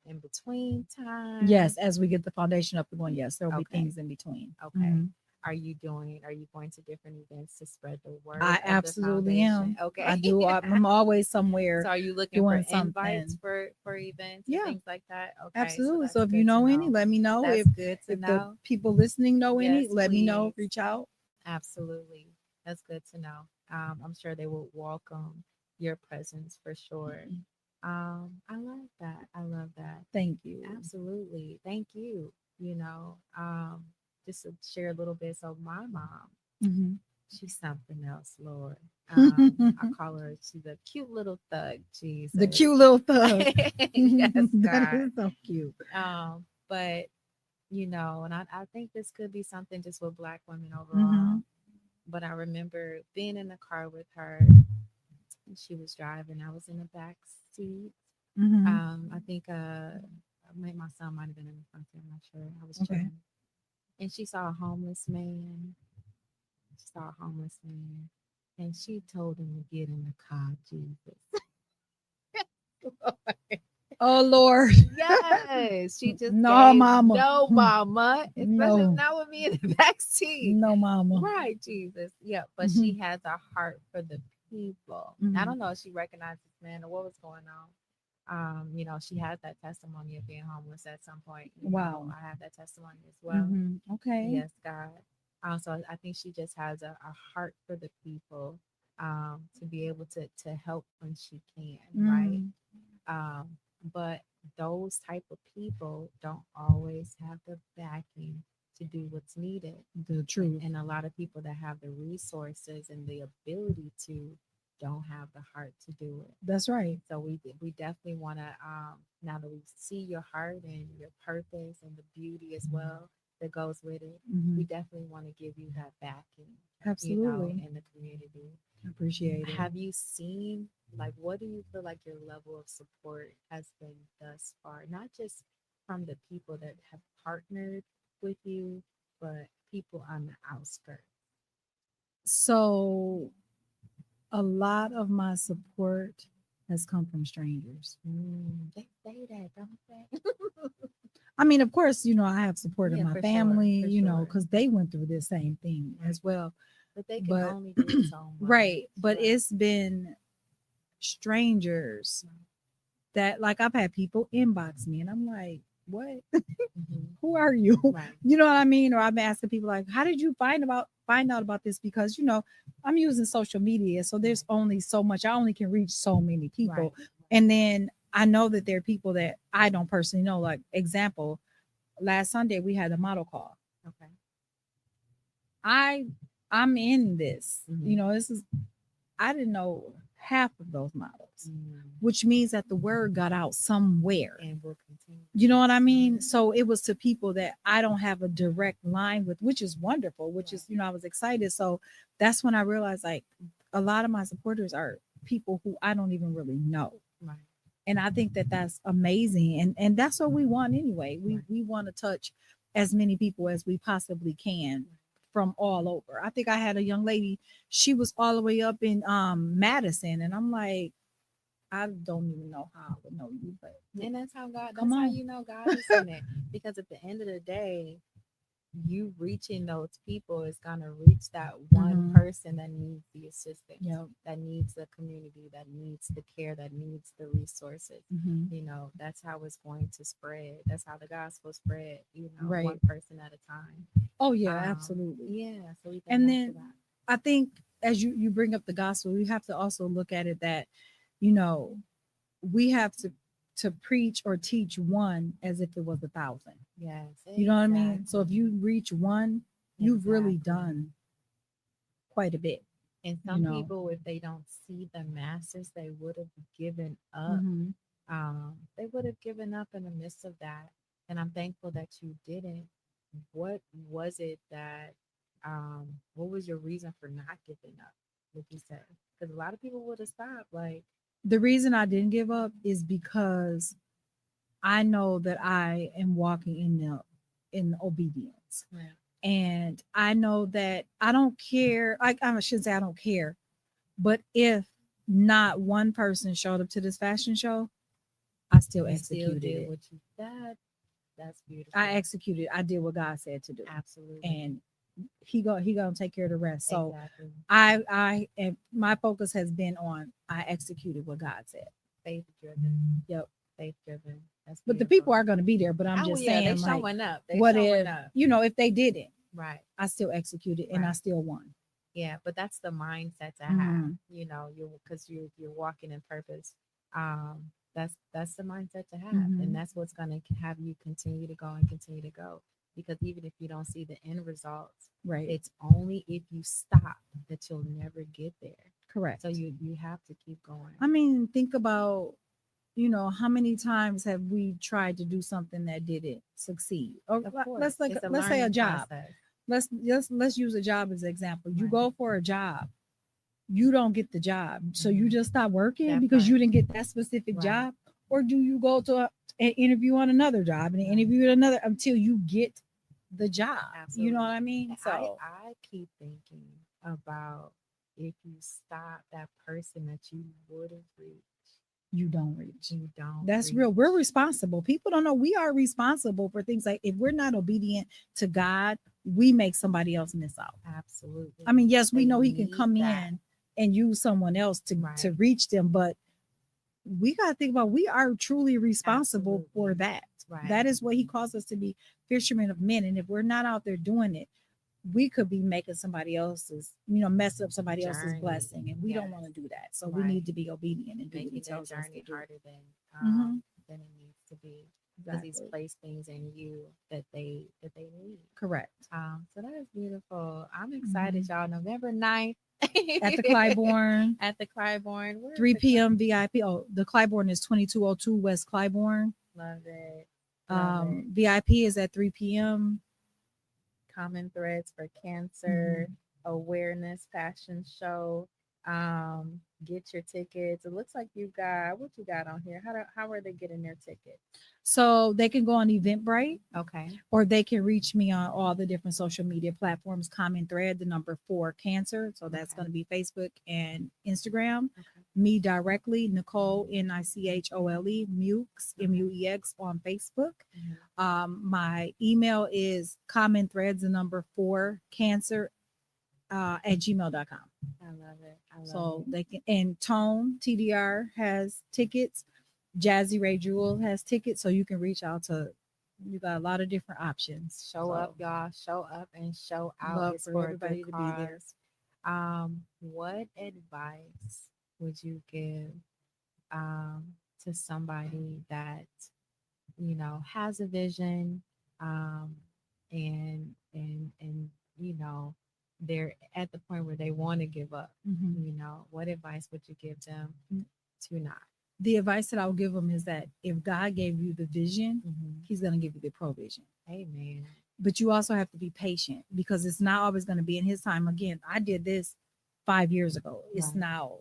S1: in between time?
S2: Yes, as we get the foundation up and going, yes, there will be
S1: Okay.
S2: things in between.
S1: Okay.
S2: Mhm.
S1: Are you going to different events to spread the word
S2: I
S1: of the
S2: absolutely
S1: foundation?
S2: am. I
S1: Okay.
S2: do. I'm always
S1: So
S2: somewhere
S1: are you looking for
S2: doing
S1: invites
S2: something.
S1: for events and
S2: Yeah,
S1: things like that? Okay, so
S2: absolutely. So
S1: that's
S2: if you
S1: good to
S2: know any,
S1: know.
S2: let me know.
S1: That's
S2: If
S1: good to
S2: the
S1: know.
S2: people listening know any,
S1: Yes,
S2: let me know.
S1: please.
S2: Reach out.
S1: Absolutely. That's good to know. I'm sure they will welcome your presence for sure. I love that. I love that.
S2: Thank you.
S1: Absolutely. Thank you. Just to share a little bit. So my mom,
S2: Mhm.
S1: she's something else, Lord. I
S2: The
S1: call her, she's a cute little thug, Jesus.
S2: cute little thug.
S1: Yes,
S2: That
S1: God.
S2: is so cute.
S1: But and I think this could be something just with Black women overall.
S2: Hmm.
S1: But I remember being in the car with her and she was driving. I was in the back seat.
S2: Hmm.
S1: I think my son might have been in the front seat. I'm not sure. I was
S2: Okay.
S1: chilling, and she saw a homeless man. She saw a homeless man, and she told him to get in the car. Jesus.
S2: Oh Lord.
S1: Yes, she just
S2: No,
S1: gave
S2: mama.
S1: no mama, especially
S2: No,
S1: not with me in the back seat.
S2: no, mama.
S1: Right, Jesus. Yeah, but
S2: Hmm.
S1: she has a heart for the people. I
S2: Hmm.
S1: don't know if she recognized this man or what was going on. She has that testimony of being homeless at some point.
S2: Wow.
S1: I have that testimony as well.
S2: Hmm. Okay.
S1: Yes, God. So I think she just has a heart for the people, to be able to help when she can, right?
S2: Mm.
S1: Um, but those type of people don't always have the backing to do what's needed.
S2: The truth.
S1: And a lot of people that have the resources and the ability to don't have the heart to do it.
S2: That's right.
S1: So we definitely want to, now that we see your heart and your purpose and the beauty as well that goes with it, we
S2: Hmm.
S1: definitely want to give you that backing,
S2: Absolutely.
S1: in the community.
S2: Appreciate it.
S1: Have you seen, like, what do you feel like your level of support has been thus far? Not just from the people that have partnered with you, but people on the outskirts.
S2: So a lot of my support has come from strangers.
S1: They say that, don't they?
S2: I mean, of course, I have support of
S1: Yeah,
S2: my
S1: for sure,
S2: family,
S1: for sure.
S2: because they went through the same thing
S1: Right.
S2: as well.
S1: But they can
S2: But
S1: only do so much.
S2: right, but
S1: Right.
S2: it's been strangers
S1: Right.
S2: that, like, I've had people inbox me and I'm like, what?
S1: Mhm.
S2: Who are you?
S1: Right.
S2: You know what I mean? Or I'm asking people like, how did you find out about this? Because I'm using social media, so there's only so much. I only can reach so many
S1: Right.
S2: people, and then I know that there are people that I don't personally know. Like example, last Sunday we had a model call.
S1: Okay.
S2: I I'm in this.
S1: Mhm.
S2: This is I didn't know half of those models,
S1: Mm.
S2: which means that the word got out somewhere.
S1: And will continue.
S2: You know what I mean? So it was to people that I don't have a direct line with, which is wonderful, which
S1: Right.
S2: is, I was excited. So that's when I realized like a lot of my supporters are people who I don't even really know.
S1: Right.
S2: And I think that that's amazing. And that's what we want anyway. We
S1: Right.
S2: we want to touch as many people as we possibly can from all over. I think I had a young lady, she was all the way up in Madison, and I'm like, I don't even know how I would know you, but
S1: And that's how God,
S2: come
S1: that's how
S2: on.
S1: you know God is in it. Because at the end of the day, you reaching those people is gonna reach that one
S2: Mhm.
S1: person that needs the assistance,
S2: Yep.
S1: that needs the community, that needs the care, that needs the resources.
S2: Mhm.
S1: That's how it's going to spread. That's how the gospel spread, one
S2: Right.
S1: person at a time.
S2: Oh yeah, absolutely.
S1: Yeah, so we thank
S2: And
S1: God for
S2: then
S1: that.
S2: I think as you bring up the gospel, you have to also look at it that, you know, we have to preach or teach one as if it was 1,000.
S1: Yes,
S2: You know what I mean? So if
S1: exactly.
S2: you reach one, you've really
S1: Exactly.
S2: done quite a bit,
S1: And
S2: you
S1: some
S2: know.
S1: people, if they don't see the masses, they would have given up.
S2: Hmm.
S1: They would have given up in the midst of that. And I'm thankful that you didn't. What was it that, what was your reason for not giving up? Would you say? Because a lot of people would have stopped. Like,
S2: The reason I didn't give up is because I know that I am walking in obedience.
S1: right,
S2: And I know that I don't care. I shouldn't say I don't care, but if not one person showed up to this fashion show, I still
S1: you still
S2: executed
S1: did
S2: it.
S1: what you that. That's
S2: I
S1: beautiful.
S2: executed. I did what God said to do,
S1: Absolutely.
S2: and he gonna take care of the rest. So
S1: Exactly.
S2: I and my focus has been on I executed what God said.
S1: Faith driven.
S2: Yep.
S1: Faith driven. That's
S2: But the people
S1: beautiful.
S2: are gonna be there. But I'm
S1: Oh
S2: just
S1: yeah, they
S2: saying, like,
S1: showing up. They
S2: what
S1: showing
S2: if
S1: up.
S2: if they didn't,
S1: Right.
S2: I still executed and I
S1: Right.
S2: still won.
S1: Yeah, but that's the mindset to have.
S2: Hmm.
S1: You because you're walking in purpose. That's the mindset to have, and
S2: Hmm.
S1: that's what's gonna have you continue to go and continue to go. Because even if you don't see the end results,
S2: Right.
S1: it's only if you stop that you'll never get there. So
S2: Correct.
S1: you have to keep going.
S2: I mean, think about, how many times have we tried to do something that didn't succeed? Or
S1: Of course,
S2: let's like
S1: it's a
S2: let's say a
S1: learning
S2: job.
S1: process.
S2: Let's use a job as an example. You
S1: Right.
S2: go for a job, you don't get the job, so you
S1: Mhm.
S2: just stop working
S1: That
S2: because
S1: part.
S2: you didn't get that specific
S1: Right.
S2: job, or do you go to an interview on another job and an
S1: Right.
S2: interview at another until you get the job? You know
S1: Absolutely.
S2: what I mean?
S1: And I
S2: So
S1: I keep thinking about if you stop that person that you would have reached,
S2: you don't reach.
S1: you don't
S2: That's real. We're
S1: reach.
S2: responsible. People don't know we are responsible for things like if we're not obedient to God, we make somebody else miss out. I
S1: Absolutely.
S2: mean, yes, we
S1: They
S2: know he can
S1: need
S2: come
S1: that.
S2: in and use someone else to
S1: Right.
S2: reach them, but we got to think about we are truly responsible for
S1: Absolutely.
S2: that.
S1: Right.
S2: That is what he calls us to be, fishermen of men. And if we're not out there doing it, we could be making somebody else's, mess up somebody else's
S1: Journey.
S2: blessing. And we
S1: Yes.
S2: don't want to do that. So we
S1: Right.
S2: need to be obedient and do what he
S1: Making their
S2: tells us to
S1: journey
S2: do.
S1: harder
S2: Hmm.
S1: than it needs to be. Because he's
S2: Exactly.
S1: placed things in you that they need.
S2: Correct.
S1: So that is beautiful. I'm excited,
S2: Hmm.
S1: y'all. November 9th
S2: At the Clybourne,
S1: at the Clybourne. Where is
S2: 3
S1: the Clybourne?
S2: p.m. VIP. Oh, the Clybourne is 2202 West Clybourne.
S1: Love it. Love it.
S2: VIP is at 3 p.m.
S1: Common threads for cancer
S2: Mhm.
S1: awareness fashion show. Get your tickets. It looks like you got what you got on here. How are they getting their tickets?
S2: So they can go on Eventbrite
S1: Okay.
S2: or they can reach me on all the different social media platforms. Common thread, the number 4 cancer. So that's
S1: Okay.
S2: going to be Facebook and Instagram.
S1: Okay.
S2: Me directly, Nichole Nichole Muex
S1: Okay.
S2: Muex on Facebook.
S1: Mhm.
S2: My email is common threads, the number 4 cancer at gmail.com.
S1: I love it. I love
S2: So
S1: it.
S2: they can, and Tone TDR has tickets. Jazzy Ray Jewel has tickets, so you can reach out to You got a lot of different options.
S1: Show up,
S2: So
S1: y'all. Show up and show out.
S2: love
S1: It's
S2: for
S1: for a good
S2: everybody to be there.
S1: cause. What advice would you give um, to somebody that has a vision, um, and they're at the point where they want to give up?
S2: Mhm.
S1: What advice would you give them to not?
S2: The advice that I'll give them is that if God gave you the vision,
S1: Hmm.
S2: He's going to give you the provision.
S1: Amen.
S2: But you also have to be patient because it's not always going to be in His time. Again, I did this 5 years ago. It's
S1: Right.
S2: now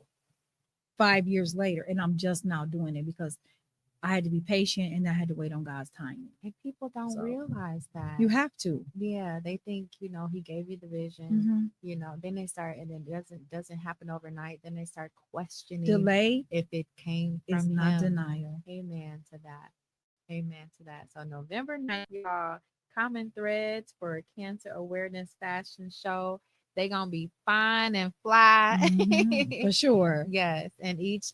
S2: 5 years later, and I'm just now doing it because I had to be patient and I had to wait on God's timing.
S1: And people don't
S2: So
S1: realize that.
S2: you have to.
S1: Yeah, they think, he gave you the vision,
S2: Mhm.
S1: then they start, and it doesn't happen overnight. Then they start questioning
S2: Delay
S1: if it came
S2: is
S1: from
S2: not
S1: him.
S2: denial.
S1: Amen to that. Amen to that. So November 9th, y'all, common threads for a cancer awareness fashion show. They gonna be fine and fly.
S2: For sure.
S1: Yes, and each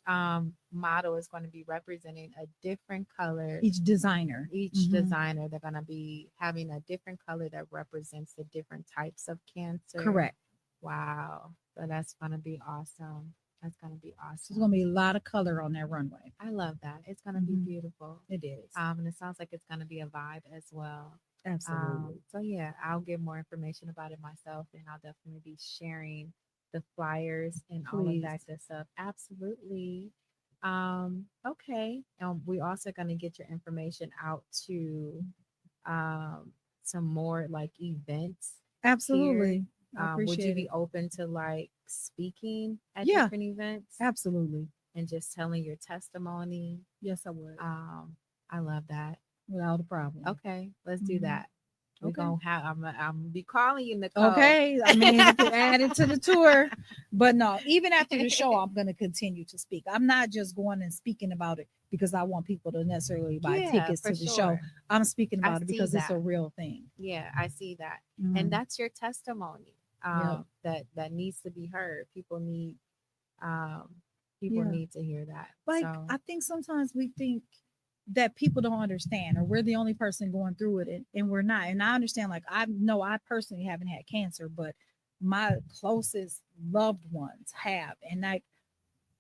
S1: model is going to be representing a different color.
S2: Each designer.
S1: Each designer, they're going to be having a different color that represents the different types of cancer.
S2: Correct.
S1: Wow. So that's going to be awesome. That's going to be
S2: So there's going to
S1: awesome.
S2: be a lot of color on that runway.
S1: I love that. It's going to be beautiful.
S2: It is.
S1: And it sounds like it's going to be a vibe as well.
S2: Absolutely.
S1: So yeah, I'll get more information about it myself, and I'll definitely be sharing the flyers and all of
S2: Please.
S1: that good stuff. Absolutely. Okay. And we also going to get your information out to um some more like events here.
S2: Absolutely. I
S1: Would you
S2: appreciate
S1: be
S2: it.
S1: open to like speaking at
S2: Yeah,
S1: different events
S2: absolutely.
S1: and just telling your testimony?
S2: Yes, I would.
S1: I love that.
S2: Without a problem.
S1: Okay, let's do
S2: Mhm.
S1: that. We're
S2: Okay.
S1: gonna have. I'm gonna be calling you, Nichole.
S2: Okay. I mean, you could add it to the tour. But no, even after the show, I'm going to continue to speak. I'm not just going and speaking about it because I want people to necessarily buy
S1: Yeah,
S2: tickets
S1: for
S2: to the show.
S1: sure.
S2: I'm speaking
S1: I
S2: about it
S1: see
S2: because it's
S1: that.
S2: a real thing.
S1: Yeah, I see that, and
S2: Mhm.
S1: that's your testimony.
S2: Yep.
S1: That needs to be heard. Um, people
S2: Yeah.
S1: need to hear that.
S2: Like,
S1: So
S2: I think sometimes we think that people don't understand or we're the only person going through it, and we're not. And I understand, like, I know I personally haven't had cancer, but my closest loved ones have. And like,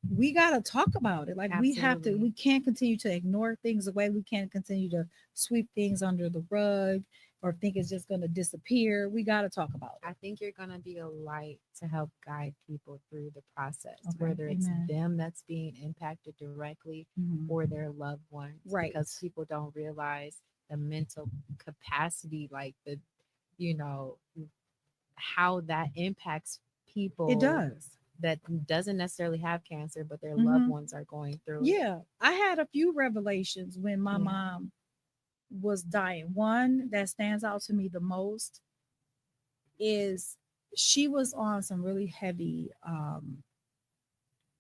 S2: we got to talk about it. Like, we have to,
S1: absolutely.
S2: we can't continue to ignore things away. We can't continue to sweep things under the rug or think it's just going to disappear. We got to talk about
S1: I
S2: it.
S1: think you're going to be a light to help guide people through the process,
S2: Okay.
S1: whether it's
S2: Amen.
S1: them that's being impacted directly
S2: Mhm.
S1: or their loved ones,
S2: Right.
S1: because people don't realize the mental capacity, like you know, how that impacts
S2: It
S1: people
S2: does.
S1: that doesn't necessarily have cancer, but their loved
S2: Hmm.
S1: ones are going through it.
S2: Yeah. I had a few revelations when my
S1: Yeah.
S2: mom was dying. One that stands out to me the most is she was on some really heavy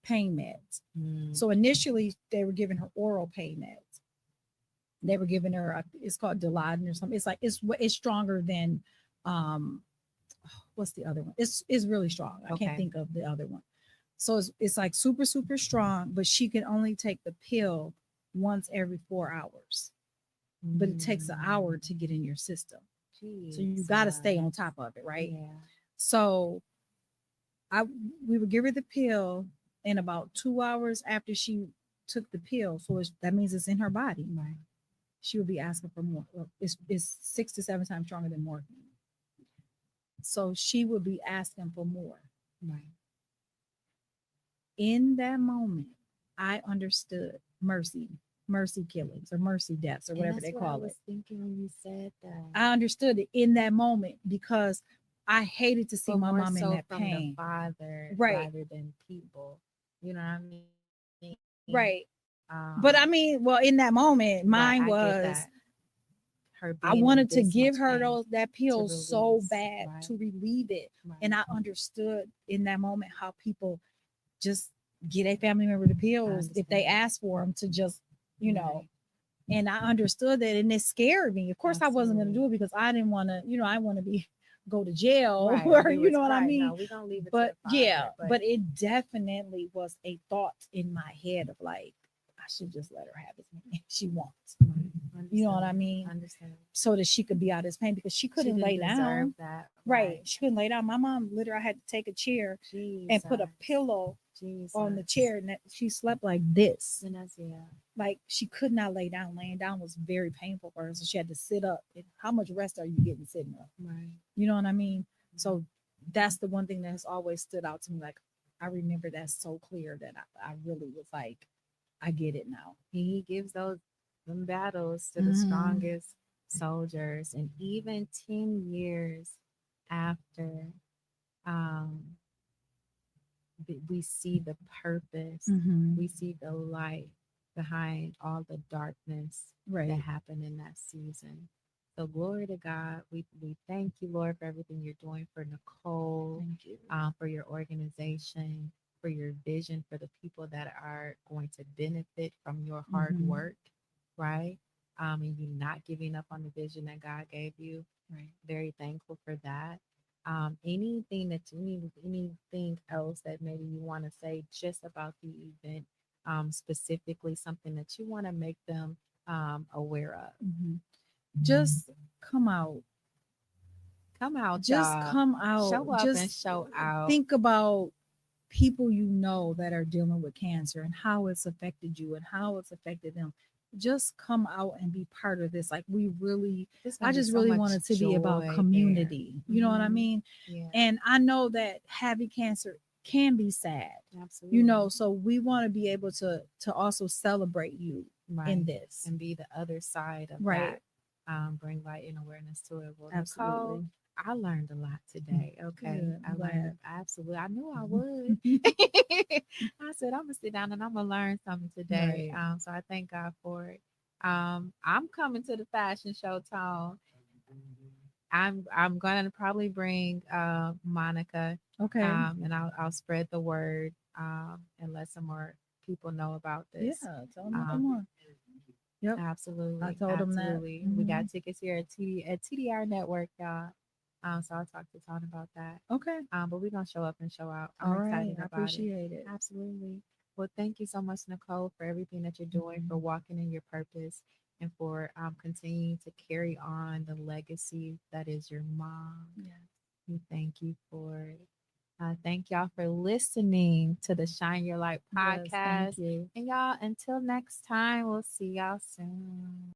S2: pain meds.
S1: Mm,
S2: So initially they were giving her oral pain meds. They were giving her it's called Dilaudid or something. It's like it's stronger than um what's the other one? It's really strong. I can't
S1: okay.
S2: think of the other one. So it's like super super strong, but she can only take the pill once every 4 hours. But it takes an hour
S1: Mm,
S2: to get in your system. So you got to stay on
S1: Jesus.
S2: top of it, right?
S1: Yeah.
S2: So I we would give her the pill, and about 2 hours after she took the pill, so that means it's in her body.
S1: Right.
S2: She would be asking for more. Well, it's 6 to 7 times stronger than morphine. So she would be asking for more.
S1: Right.
S2: In that moment, I understood mercy killings or mercy deaths or
S1: And
S2: whatever
S1: that's
S2: they
S1: what I
S2: call it.
S1: was thinking when you said that.
S2: I understood it in that moment because I hated to see
S1: But
S2: my
S1: more
S2: mom in
S1: so
S2: that
S1: from the
S2: pain.
S1: father
S2: Right,
S1: rather than people. You know what I mean?
S2: right. But I
S1: Um,
S2: mean, well, in that moment,
S1: right.
S2: mine
S1: I get
S2: was
S1: that. Her
S2: I
S1: being in
S2: wanted to
S1: this
S2: give
S1: much
S2: her
S1: pain
S2: those that
S1: to
S2: pill so
S1: release.
S2: bad
S1: Right.
S2: to relieve it. And
S1: Right.
S2: I understood in that moment how people just get a family member the
S1: I
S2: pills if they
S1: understand.
S2: ask for them to just, you know.
S1: Right.
S2: And I understood that, and it scared me. Of course, I wasn't going to
S1: Absolutely.
S2: do it because I didn't want to, I want to be go to jail
S1: Right. Or
S2: or
S1: do
S2: you
S1: what's
S2: know what I
S1: right.
S2: mean.
S1: No, we're gonna leave it to
S2: But
S1: the
S2: yeah,
S1: father. But
S2: but it definitely was a thought in my head of like I should just let her have as many as she wants.
S1: right.
S2: You know what
S1: Understood.
S2: I mean?
S1: Understood.
S2: So that she could be out of this pain because she
S1: She
S2: couldn't
S1: didn't
S2: lay
S1: deserve
S2: down.
S1: that.
S2: Right.
S1: Right.
S2: She couldn't lay down. My mom literally I had to take a chair and put a
S1: Jesus.
S2: pillow on the
S1: Jesus.
S2: chair and that she slept like this.
S1: And that's, yeah.
S2: Like she could not lay down. Laying down was very painful for her. So she had to sit up. And how much rest are you getting sitting up?
S1: Right.
S2: You know what I mean? So that's the one thing that has always stood out to me. Like I remember that so clear that I really was like, I get it now.
S1: He gives those them battles to the
S2: Mm-hmm.
S1: strongest soldiers. And even 10 years after, um, we see the purpose,
S2: Mm-hmm.
S1: we see the light behind all the darkness that
S2: Right.
S1: happened in that season. So glory to God. We thank you, Lord, for everything you're doing for Nichole,
S2: Thank you.
S1: for your organization, for your vision, for the people that are going to benefit from your hard
S2: Mm-hmm.
S1: work, right? And you not giving up on the vision that God gave you.
S2: Right.
S1: Very thankful for that. Anything that you need, anything else that maybe you want to say just about the event, specifically something that you want to make them aware of.
S2: Mm-hmm. Just come out.
S1: Come out,
S2: Just
S1: y'all.
S2: come out.
S1: Show up and
S2: Just
S1: show out.
S2: think about people you know that are dealing with cancer and how it's affected you and how it's affected them. Just come out and be part of this. Like we really,
S1: There's
S2: I
S1: gonna be
S2: just
S1: so
S2: really
S1: much
S2: wanted to be about
S1: joy there.
S2: community. You know what I mean?
S1: Yeah,
S2: And I know that having cancer can be sad,
S1: absolutely.
S2: so we want to be able to also celebrate you in
S1: Right.
S2: this.
S1: And be the other side of
S2: Right.
S1: that. Bring light and awareness to it. Well, Nichole,
S2: Absolutely.
S1: I learned a lot today. Okay.
S2: Good.
S1: I
S2: I'm
S1: learned
S2: glad.
S1: absolutely. I knew I would. I said, I'm going to sit down and I'm going to learn something today.
S2: Right.
S1: So I thank God for it. I'm coming to the fashion show, Tone. I'm gonna probably bring Monica,
S2: Okay.
S1: and I'll spread the word, and let some more people know about
S2: Yeah.
S1: this.
S2: Tell them nothing
S1: Um,
S2: more. Yep. I
S1: absolutely,
S2: told them that.
S1: absolutely. We
S2: Hmm.
S1: got tickets here at TDR Network, y'all. So I'll talk to Tony about that.
S2: Okay.
S1: But we're gonna show up and show out. I'm
S2: All right.
S1: excited
S2: I
S1: about it.
S2: appreciate it.
S1: Absolutely. Well, thank you so much, Nichole, for everything that you're doing, for
S2: Mhm.
S1: walking in your purpose, and for continuing to carry on the legacy that is your mom.
S2: Yeah.
S1: We thank you for it. Thank y'all for listening to the Shine Your Light
S2: Yes. Thank
S1: podcast.
S2: you.
S1: And y'all, until next time, we'll see y'all soon.